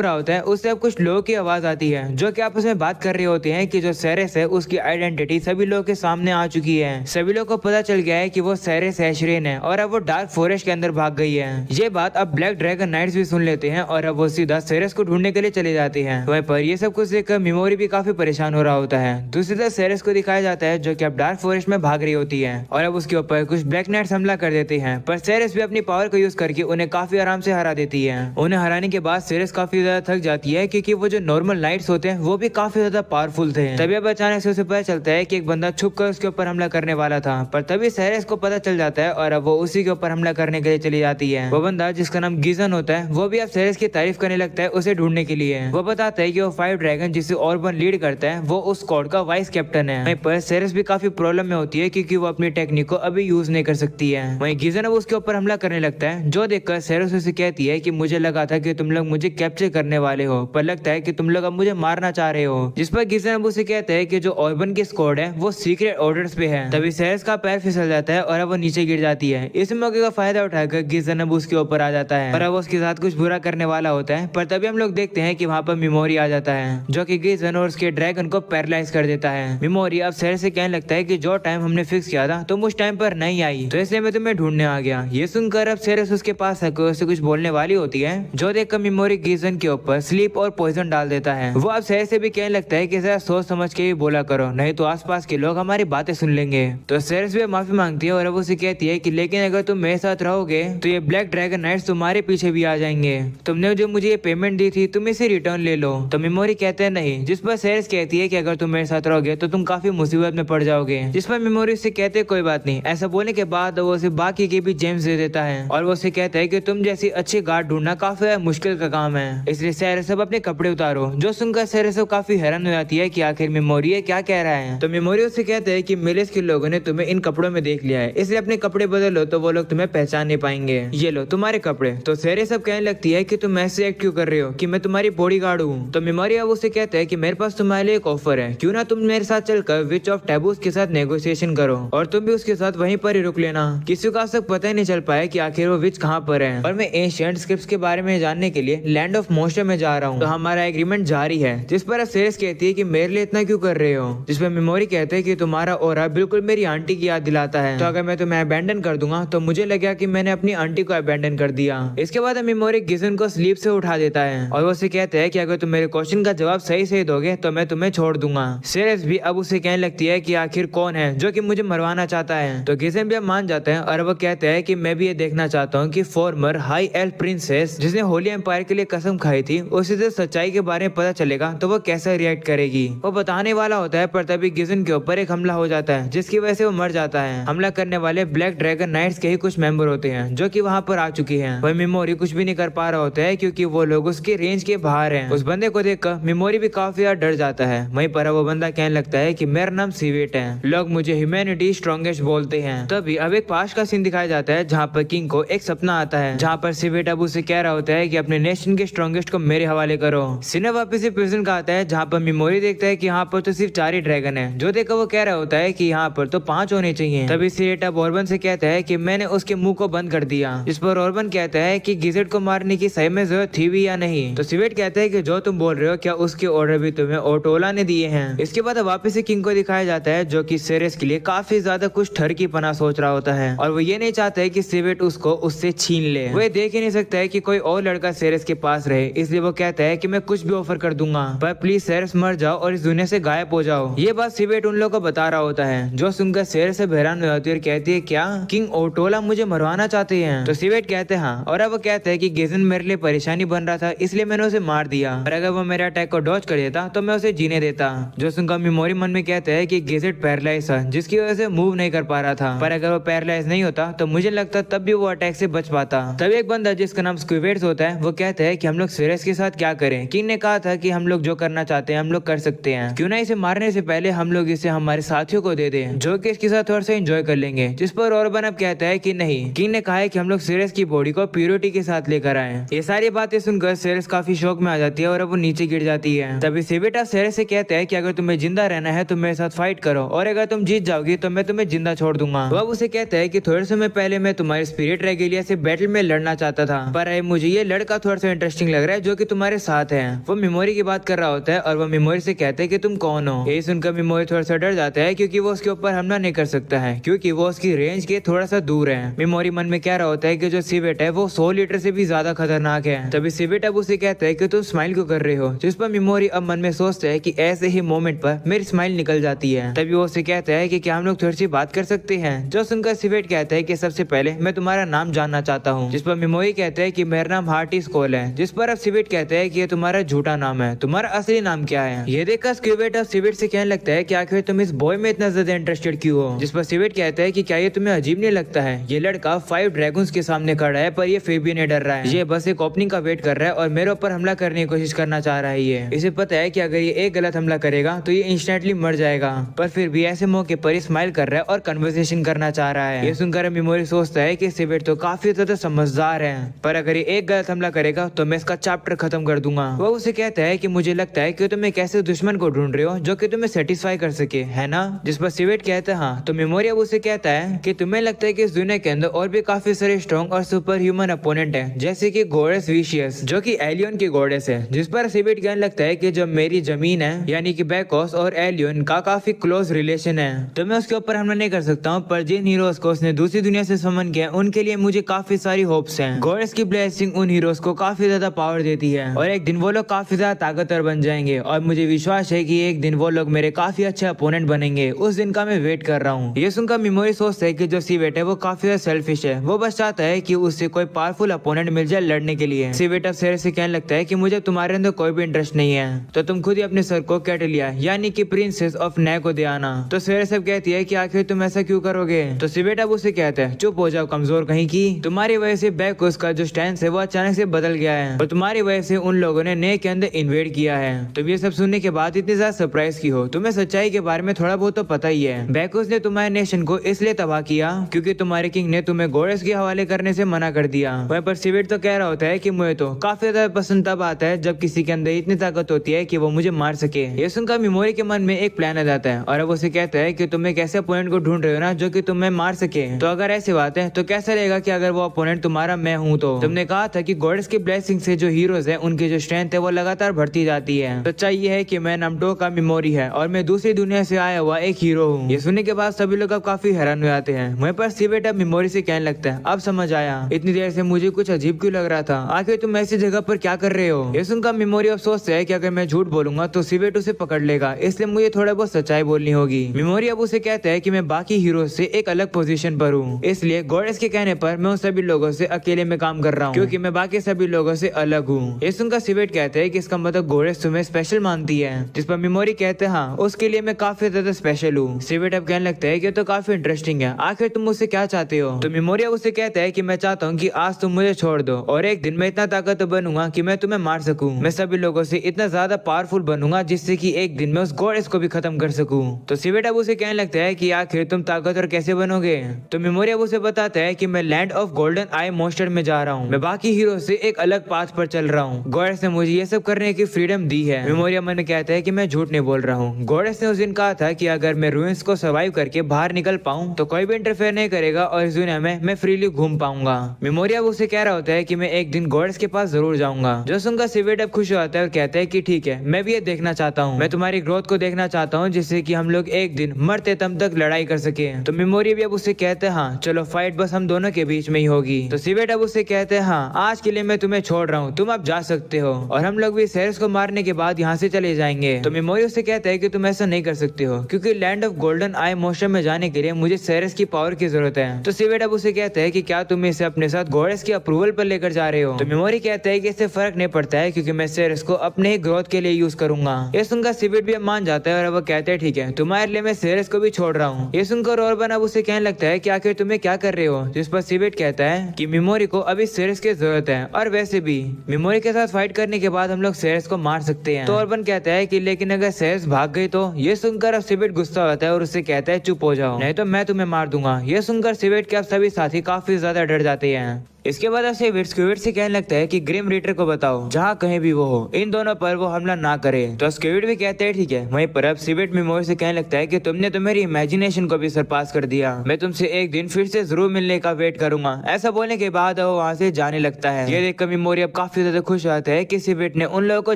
रहा होता है उससे अब कुछ लोगों की आवाज आती है जो कि आपस में बात कर रहे होते हैं कि जो सेरेस है उसकी आइडेंटिटी सभी लोगों के सामने आ चुकी है। सभी लोगों को पता चल गया है कि वो सेरेस एशरेन है और अब वो डार्क फॉरेस्ट के अंदर भाग गई है। ये बात अब ब्लैक ड्रैगन नाइट्स भी सुन लेते हैं और अब वो सीधा सेरेस को ढूंढने के लिए चले जाते हैं। वहीं पर ये सब कुछ देखकर मेमोरी भी काफी परेशान हो रहा होता है। दूसरी तरफ सेरेस को दिखाया जाता है जो कि अब डार्क फॉरेस्ट में भाग रही होती है और अब उसके ऊपर कुछ ब्लैक नाइट्स हमला कर देते हैं। पर सेरेस भी अपनी पावर को यूज करके उन्हें काफी आराम से हरा देती है। उन्हें हराने के बाद सेरेस काफी ज्यादा थक जाती है क्योंकि वो जो नॉर्मल नाइट्स होते हैं वो भी काफी ज्यादा पावरफुल थे। तभी अब अचानक से उसे पता चलता है कि एक बंदा छुप कर उसके ऊपर हमला करने वाला था। पर तभी सेरेस को पता चल जाता है और अब वो उसी के ऊपर हमला करने के लिए चली जाती है। वो बंदा जिसका नाम गिजन होता है वो भी अब सेरेस की तारीफ करने लगता है उसे ढूंढने के लिए। वो बताता है कि वो 5 ड्रैगन जिसे ऑर्बन लीड करता है वो उस स्क्वाड का वाइस कैप्टन है। वहीं पर सेरेस भी काफी प्रॉब्लम में होती है क्योंकि वो अपनी टेक्निक को अभी यूज नहीं कर सकती है। वहीं गिजन अब उसके ऊपर हमला करने लगता है जो देखकर सेरेस उसे कहती है कि मुझे लगा था कि तुम लोग मुझे कैप्चर करने वाले हो, पर लगता है कि तुम लोग अब मुझे मारना चाह रहे हो। जिस पर गिजन अब उसे कहता है कि जो ऑर्बन की स्क्वाड है वो सीक्रेट ऑर्डर्स पे है। तभी सेरेस का पैर फिसल जाता है और अब वो नीचे गिर जाती है। इस मौके का फायदा उठाकर गिजन अब उसके ऊपर आ जाता है और अब उसके साथ कुछ बुरा करने वाला होता है। पर तभी हम लोग देखते हैं कि वहाँ पर मेमोरी आ जाता है जो कि गिजन और उसके ड्रैगन को पैरालाइज कर देता है। मेमोरी अब सेरेस से कहने लगता है कि जो टाइम हमने फिक्स किया था तुम उस टाइम पर नहीं आई, तो इसलिए मैं तुम्हें ढूंढने आ गया। ये सुनकर अब सेरेस उसके पास उसे कुछ बोलने वाली होती है जो देखकर मेमोरी गिजन के ऊपर स्लीप और पॉइजन डाल देता है। वो अब सेरेस से भी कहने लगता है कि जरा सोच समझ के ही बोला करो, नहीं तो आसपास के लोग हमारी बातें सुन लेंगे। तो सेरेस भी माफी मांगती है और अब उसे कहती है कि लेकिन अगर तुम मेरे साथ रहोगे तो ये ब्लैक ड्रैगन नाइट्स तुम्हारे पीछे भी आ जाएंगे। तुमने जो मुझे ये पेमेंट दी थी तुम इसे रिटर्न ले लो। तो मेमोरी कहते हैं नहीं, जिस पर सेरेस कहती है कि अगर तुम मेरे साथ रहोगे तो तुम काफी मुसीबत में पड़ जाओगे। जिस पर मेमोरी उससे कहते हैं कोई बात नहीं। ऐसा बोलने के बाद वो उसे बाकी के भी जेम्स दे देता है और वो उसे कहता है कि तुम जैसी अच्छी गार्ड ढूंढना काफी मुश्किल का काम है, इसलिए सेरेस सब अपने कपड़े उतारो। जो सुनकर सेरेस काफी हैरान हो जाती है कि आखिर मेमोरी ये क्या कह रहा है। तो मेमोरी उससे कहते हैं कि मिलिस के लोगों ने तुम्हें इन कपड़ों में देख लिया है, इसलिए अपने कपड़े बदलो तो वो लोग तुम्हें पहचान नहीं पाएंगे। ये लो तुम्हारे कपड़े। तो सेरेस सब कहने लगती है कि तुम ऐसे एक्ट क्यों कर रहे हो कि मैं तुम्हारी बॉडीगार्ड हूँ। तो मेमोरी अब उससे कहते हैं कि मेरे पास तुम्हारे लिए एक ऑफर है, क्यों ना तुम मेरे साथ चलकर विच ऑफ टैबूज के साथ नेगोशिएशन करो और तुम भी उसके साथ वहीं पर ही रुक लेना। किसी को आज तक पता ही नहीं चल पाया कि आखिर वो विच कहाँ पर है। और मैं एशियंट स्क्रिप्ट्स के बारे में जानने के लिए लैंड ऑफ मोस्टर में जा रहा हूँ। तो हमारा एग्रीमेंट जारी है। जिस पर सेरेस कहती है कि मेरे लिए इतना क्यों कर रहे हो। जिस पर मेमोरी कहते हैं कि तुम्हारा ऑरा बिल्कुल मेरी आंटी की याद दिलाता है, तो अगर मैं तुम्हें अबैंडन कर दूंगा तो मुझे लगेगा कि मैंने अपनी आंटी को अबैंडन कर दिया। इसके बाद मेमोरी गिजन को स्लीप से उठा देता है और वो उसे कहते हैं कि अगर तुम मेरे क्वेश्चन का जवाब सही सही दोगे तो मैं तुम्हें छोड़ दूंगा। सेरेस भी अब उसे कहने लगती है कि आखिर कौन है जो कि मुझे मरवाना चाहता है। तो गिजन भी अब मान जाता है और वो कहते हैं कि मैं भी ये देखना चाहता हूँ कि फॉर्मर हाई एल्फ प्रिंसेस जिसने होली एम्पायर के लिए कसम खाई थी उसे जो सच्चाई के बारे में पता चलेगा तो वो कैसा रिएक्ट करेगी। वो बताने वाला होता है पर तभी गिजन के ऊपर एक हमला हो जाता है जिसकी वजह से वो मर जाता है। हमला करने वाले ब्लैक ड्रैगन नाइट्स के ही कुछ मेंबर होते हैं जो कि वहाँ पर आ चुकी हैं। वह मेमोरी कुछ भी नहीं कर पा रहा होता है क्योंकि वो लोग उसके रेंज के बाहर हैं। उस बंदे को देखकर मेमोरी भी काफी ज्यादा डर जाता है। वहीं पर वो बंदा कहने लगता है कि मेरा नाम सीवेट है, लोग मुझे ह्यूमैनिटी स्ट्रॉन्गेस्ट बोलते हैं। तभी अब एक पास्ट का सीन दिखाया जाता है जहाँ पर किंग को एक सपना आता है जहाँ पर सीवेट अब उसे कह रहा होता है कि अपने नेशन के स्ट्रॉन्गेस्ट को मेरे हवाले करो। सीने वापस से प्रिजन का आता है जहाँ पर मेमोरी देखता है कि यहाँ पर तो सिर्फ 4 ही ड्रैगन है, जो देखकर वो कह रहा होता है कि यहाँ पर तो 5 होने चाहिए। तभी सीवेट अब ऑर्बन से कहता है कि मैंने उसके मुंह को बंद कर दिया। इस पर ऑर्बन कहता है कि गिजेट को मारने की सही में जरूरत थी भी या नहीं। तो सीवेट कहता है कि जो तुम बोल रहे हो क्या उसके ऑर्डर भी तुम्हें ओटोला ने दिए हैं। इसके बाद वापस से किंग को दिखाया जाता है जो कि सेरेस के लिए काफी ज्यादा कुछ ठर की पना सोच रहा होता है और वो ये नहीं चाहता है कि सीवेट उसको उससे छीन ले। वो देख ही नहीं सकता है कि कोई और लड़का सेरेस के पास रहे, इसलिए वो कहता है कि मैं कुछ भी ऑफर कर दूंगा पर प्लीज सेरेस मर जाओ और इस दुनिया से गायब हो जाओ। ये बात सीवेट उन लोगों को बता रहा होता है जो सुनकर सेरेस से हैरान हो जाती है और कहती है क्या किंग ओटोला मुझे मरवाना चाहते हैं। तो सीवेट कहते हैं हाँ, और अब वो कहते हैं कि गिजन मेरे लिए परेशानी बन रहा था इसलिए मैंने उसे मार दिया और अगर वो मेरे अटैक को डॉज कर देता तो मैं उसे जीने देता। जो सुनकर मेमोरी मन में कहते हैं कि गिजेट पैरालाइज है जिसकी वजह से मूव नहीं कर पा रहा था, पर अगर वो पैरालाइज नहीं होता तो मुझे लगता तब भी वो अटैक से बच पाता। तभी एक बंदा जिसका नाम स्क्विवेट्स होता है वो कहता है कि हम लोग सेरेस के साथ क्या करें। किंग ने कहा था कि हम लोग जो करना चाहते हैं हम लोग कर सकते हैं, क्यों ना इसे मारने से से पहले हम लोग इसे हमारे साथियों को दे दें जो कि इसके साथ थोड़ा सा एंजॉय कर लेंगे। जिस पर ऑर्बन अब कहता है कि नहीं, किंग ने कहा है कि हम लोग सिरस की बॉडी को प्योरिटी के साथ लेकर आए। ये सारी बातें सुनकर सिरस काफी शौक में आ जाती है और अब वो नीचे गिर जाती है। तभी सिवेटा सिरस से कहता है कि अगर तुम्हें जिंदा रहना है तो मेरे साथ फाइट करो और अगर तुम जीत जाओगी तो मैं तुम्हें जिंदा छोड़ दूंगा। वो उसे कहता है कि थोड़े समय पहले मैं तुम्हारे स्पिरिट रेगेलिया से बैटल में लड़ना चाहता था, पर मुझे ये लड़का थोड़ा सा इंटरेस्टिंग लग रहा है जो कि तुम्हारे साथ है। वो मेमोरी की बात कर रहा होता है और वो मेमोरी से कहते हैं कि तुम कौन हो। यही सुनकर मेमोरी थोड़ा सा डर जाता है क्योंकि वो उसके ऊपर हमला नहीं कर सकता है क्योंकि वो उसकी रेंज के थोड़ा सा दूर है। मेमोरी मन में कह रहा होता है कि जो सिवेट है वो 100 लीटर से भी ज्यादा खतरनाक है। तभी सिवेट अब उसे कहता है कि तुम स्माइल क्यों कर रहे हो, जिस पर मेमोरी अब मन में सोचता है कि ऐसे ही मोमेंट पर मेरी स्माइल निकल जाती है। तभी वो उसे कहता है कि क्या हम लोग थोड़ी सी बात कर सकते हैं। जो सुनकर सिवेट कहता है कि सबसे पहले मैं तुम्हारा नाम जानना चाहता हूँ। जिस पर मेमोरी कहता है कि मेरा नाम हार्टी स्कोल है। जिस पर अब सिवेट कहता है कि ये तुम्हारा झूठा नाम है, तुम्हारा असली नाम क्या है। ये देखकर स्क्यूबेट अब सिवेट से कहने लगता है कि आखिर तुम इस बॉय में इतना ज्यादा इंटरेस्टेड क्यों हो। जिस पर सिवेट कहता है कि क्या ये तुम्हें अजीब नहीं लगता है, ये लड़का 5 ड्रैगन्स के सामने खड़ा है पर ये फिर भी नहीं डर रहा है। ये बस एक ओपनिंग का वेट कर रहा है और मेरे ऊपर हमला करने की कोशिश करना चाह रहा है। ये इसे पता है कि अगर ये एक गलत हमला करेगा तो ये इंस्टेंटली मर जाएगा, पर फिर भी ऐसे मौके पर स्माइल कर रहा है और कन्वर्सेशन करना चाह रहा है। ये सुनकर मेमोरी सोचता है कि सिवेट तो काफी ज्यादा समझदार है, पर अगर ये एक गलत हमला करेगा तो मैं इसका चैप्टर खत्म कर दूंगा। वो उसे कहता है कि मुझे लगता है कि तुम एक ऐसे दुश्मन को ढूंढ रहे हो जो कि तुम्हें सेटिस्फाई कर सके, है ना। जिस पर सिवेट कहता है हाँ। तो मेमोरी अब उसे कहता है कि तुम्हें लगता है कि इस दुनिया के अंदर और भी काफी सारे स्ट्रॉन्ग और सुपर ह्यूमन अपोनेंट है, जैसे कि गॉडेस विशियस जो कि एलियन की गॉडेस है। जिस पर सिवेट कहने लगता है कि जो मेरी जमीन है यानी कि बैकोस और एलियन का काफी क्लोज रिलेशन है तो मैं उसके ऊपर हमला नहीं कर सकता हूँ, पर जिन हीरोज को उसने दूसरी दुनिया से समन किया उनके लिए मुझे काफी सारी होप्स हैं। गॉडेस की ब्लेसिंग उन हीरोज को काफी ज्यादा पावर देती है और एक दिन वो लोग काफी ज्यादा ताकतवर बन जाएंगे और मुझे विश्वास है कि एक दिन वो लोग मेरे काफी अच्छे अपोनेंट बनेंगे। उस दिन का मैं वेट कर रहा हूँ। ये सुनकर मेमोरी सोचता है कि जो सिवेट है वो काफी ज्यादा सेल्फिश है, वो बस चाहता है कि उससे कोई पावरफुल अपोनेंट मिल जाए लड़ने के लिए। सिवेट अब सिर से कहने लगता है कि मुझे तुम्हारे अंदर कोई भी इंटरेस्ट नहीं है, तो तुम खुद ही अपने सर को कैटलिया यानी कि प्रिंसेस ऑफ नए को दे आना। तो सिवेट सब कहती है कि आखिर तुम ऐसा क्यों करोगे। तो सिवेट अब उसे कहता है चुप हो जाओ कमजोर कहीं की, तुम्हारी वजह से बैकोस का जो स्टैंड है वो अचानक से बदल गया है और तुम्हारी वजह से उन लोगों ने नए के अंदर इन्वेड किया है। तुम ये सब सुनने के बाद इतनी ज्यादा सरप्राइज की हो, तुम्हें सच्चाई के बारे में थोड़ा बहुत तो पता ही है। बैकोस ने तुम्हारे नेशन को इसलिए तबाह किया क्योंकि तुम्हारे किंग ने तुम्हें गॉडेस के हवाले करने से मना कर दिया। वहीं पर सिवेट तो कह रहा होता है कि मुझे तो काफी ज्यादा पसंद तब आता है जब किसी के अंदर इतनी ताकत होती है कि वो मुझे मार सके। ये सुनकर मेमोरी के मन में एक प्लान आ जाता है और अब उसे कहता है कि तुम एक ऐसे अपोनेंट को ढूंढ रहे हो ना जो कि तुम्हें मार सके, तो अगर ऐसी बात है तो कैसा रहेगा कि अगर वो अपोनेंट तुम्हारा मैं हूँ। तो तुमने कहा था कि गॉडेस की ब्लेसिंग से जो हीरोज है उनकी जो स्ट्रेंथ है वो लगातार बढ़ती जाती है। सच्चाई ये है कि मैं नामटो का मेमोरी है और मैं दूसरी दुनिया से आया हुआ एक हीरो हूँ। ये सुनने के बाद सभी लोग अब काफी हैरान हो जाते हैं। वहीं पर सिवेट अब मेमोरी से कहने लगता है अब समझ आया, इतनी देर से मुझे कुछ अजीब क्यों लग रहा था, आखिर तुम ऐसी जगह पर क्या कर रहे हो। ये सुनकर मेमोरी अब सोचता है कि अगर मैं झूठ बोलूंगा तो सिवेट उसे पकड़ लेगा, इसलिए मुझे थोड़ा बहुत सच्चाई बोलनी होगी। मेमोरी अब उसे कहता है कि मैं बाकी हीरो से एक अलग पोजीशन पर हूँ, इसलिए गॉडेस के कहने पर मैं उन सभी लोगों से अकेले में काम कर रहा हूँ क्योंकि मैं बाकी सभी लोगों से अलग हूँ। ये सुनकर सिवेट कहते हैं कि इसका मतलब गॉडेस तुम्हें स्पेशल मानती है। जिस पर मेमोरी कहते हैं हाँ, उसके लिए मैं काफी ज्यादा स्पेशल हूँ। सिवेट अब कहने लगता है कि तो काफी इंटरेस्टिंग है, आखिर तुम मुझसे क्या चाहते हो। तो मेमोरी अब उसे कहता है कि मैं चाहता हूँ कि आज तुम मुझे छोड़ दो और एक दिन मैं इतना ताकतवर बनूंगा कि मैं तुम्हें मार सकूं। मैं सभी लोगों से इतना ज्यादा पावरफुल बनूंगा जिससे कि एक दिन मैं उस गॉडेस को भी खत्म कर सकूं। तो सिवेट अब उसे कहने लगता है कि आखिर तुम ताकतवर कैसे बनोगे। तो मेमोरी अब उसे बताता है कि मैं लैंड ऑफ गोल्डन आई मोस्टर में जा रहा हूँ, मैं बाकी हीरो से एक अलग पाथ पर चल रहा हूँ। गॉडेस ने मुझे ये सब करने की फ्रीडम दी है। मेमोरी मन कहता है कि मैं झूठ नहीं बोल रहा हूँ। गॉडेस ने उस दिन कहा था कि अगर मैं रूइंस को सर्वाइव करके बाहर निकल पाऊँ तो कोई भी इंटरफेयर नहीं करेगा और इस दुनिया में मैं फ्रीली घूम पाऊंगा। मेमोरी अब उसे कह रहा होता है कि मैं एक दिन गॉडेस के पास जरूर जाऊंगा। जो सुनकर सिवेट अब खुश होता है और कहता है कि ठीक है, मैं भी ये देखना चाहता हूँ, मैं तुम्हारी ग्रोथ को देखना चाहता हूँ जिससे कि हम लोग एक दिन मरते दम तक लड़ाई कर सके। तो मेमोरी भी अब उसे कहते हैं हाँ चलो फाइट बस हम दोनों के बीच में ही होगी। तो सिवेट अब उसे कहते हैं हाँ आज के लिए मैं तुम्हें छोड़ रहा हूँ, तुम अब जा सकते हो और हम लोग भी सेरेस को मारने के बाद यहाँ से चले जाएंगे। तो मेमोरी उसे कहता है कि तुम ऐसा नहीं कर सकते हो क्योंकि लैंड ऑफ गोल्डन आई मोस्टर में जाने के लिए मुझे सेरेस की पावर की जरूरत है। तो सिवेट अब उसे कहता है कि क्या तुम इसे अपने साथ गॉडेस की अप्रूवल पर लेकर जा रहे हो। तो मेमोरी कहता है कि इससे फर्क नहीं पड़ता है क्योंकि मैं सेरेस को अपने ही ग्रोथ के लिए यूज करूंगा। ये सुनकर सिवेट भी मान जाता है और वो कहते हैं ठीक है, तुम्हारे लिए मैं सेरेस को भी छोड़ रहा हूँ। ये सुनकर ऑर्बन अब उसे कहने लगता है कि आखिर तुम्हें क्या कर रहे हो। जिस पर सिवेट कहता है कि मेमोरी को अभी सेरेस की जरूरत है और वैसे भी मेमोरी के साथ फाइट करने के बाद हम लोग सेरेस को मार सकते हैं। तो ऑर्बन कहता है कि लेकिन अगर सेरेस भाग भाग गई तो ये सुनकर अब सिवेट गुस्सा होता है और उससे कहता है चुप हो जाओ, नहीं तो मैं तुम्हें मार दूंगा। ये सुनकर सिवेट के अब सभी साथी काफी ज्यादा डर जाते हैं। इसके बाद अब स्क्विड से कहने लगता है कि ग्रिम रीडर को बताओ जहाँ कहीं भी वो हो, इन दोनों पर वो हमला ना करे। तो स्क्विड भी कहते हैं ठीक है। वहीं पर अब सिवेट मिमोरी से कहने लगता है कि तुमने तो मेरी इमेजिनेशन को भी सरपास कर दिया, मैं तुमसे एक दिन फिर से जरूर मिलने का वेट करूंगा। ऐसा बोलने के बाद वो वहाँ से जाने लगता है। ये देखकर मिमोरी अब काफी ज्यादा खुश होता है कि सिवेट ने उन लोगों को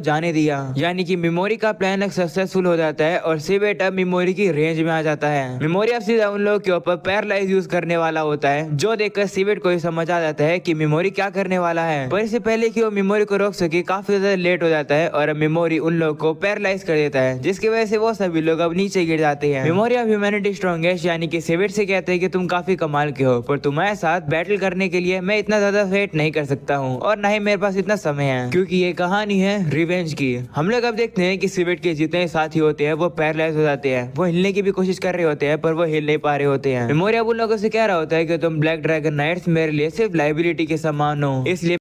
जाने दिया, यानी कि मिमोरी का प्लान अब सक्सेसफुल हो जाता है और सिवेट अब मिमोरी की रेंज में आ जाता है। मिमोरी अब सीधा उन लोगों के ऊपर पैरालाइज यूज करने वाला होता है, जो देखकर सिवेट को समझ आ जाता है कि मिमोरी क्या करने वाला है। पर इससे पहले कि वो मिमोरी को रोक सके काफी ज्यादा लेट हो जाता है और मिमोरी उन लोगों को पैरालाइज कर देता है, जिसकी वजह से वो सभी लोग अब नीचे गिर जाते हैं। मिमोरी अब ह्यूमैनिटी स्ट्रॉन्गेस्ट यानी कि सिवेट से कहते हैं कि तुम काफी कमाल के हो, पर तुम्हारे साथ बैटल करने के लिए मैं इतना ज्यादा वेट नहीं कर सकता हूँ और न ही मेरे पास इतना समय है, क्योंकि ये कहानी है रिवेंज की। हम लोग अब देखते हैं कि सिवेट के जितने साथी होते हैं वो पैरालाइज हो जाते हैं। वो हिलने की भी कोशिश कर रहे होते हैं पर वो हिल नहीं पा रहे होते हैं। मिमोरी अब उन लोगों से कह रहा होता है कि तुम ब्लैक ड्रैगन नाइट्स मेरे लिए सिर्फ लाइबिलिटी के समान हो, इसलिए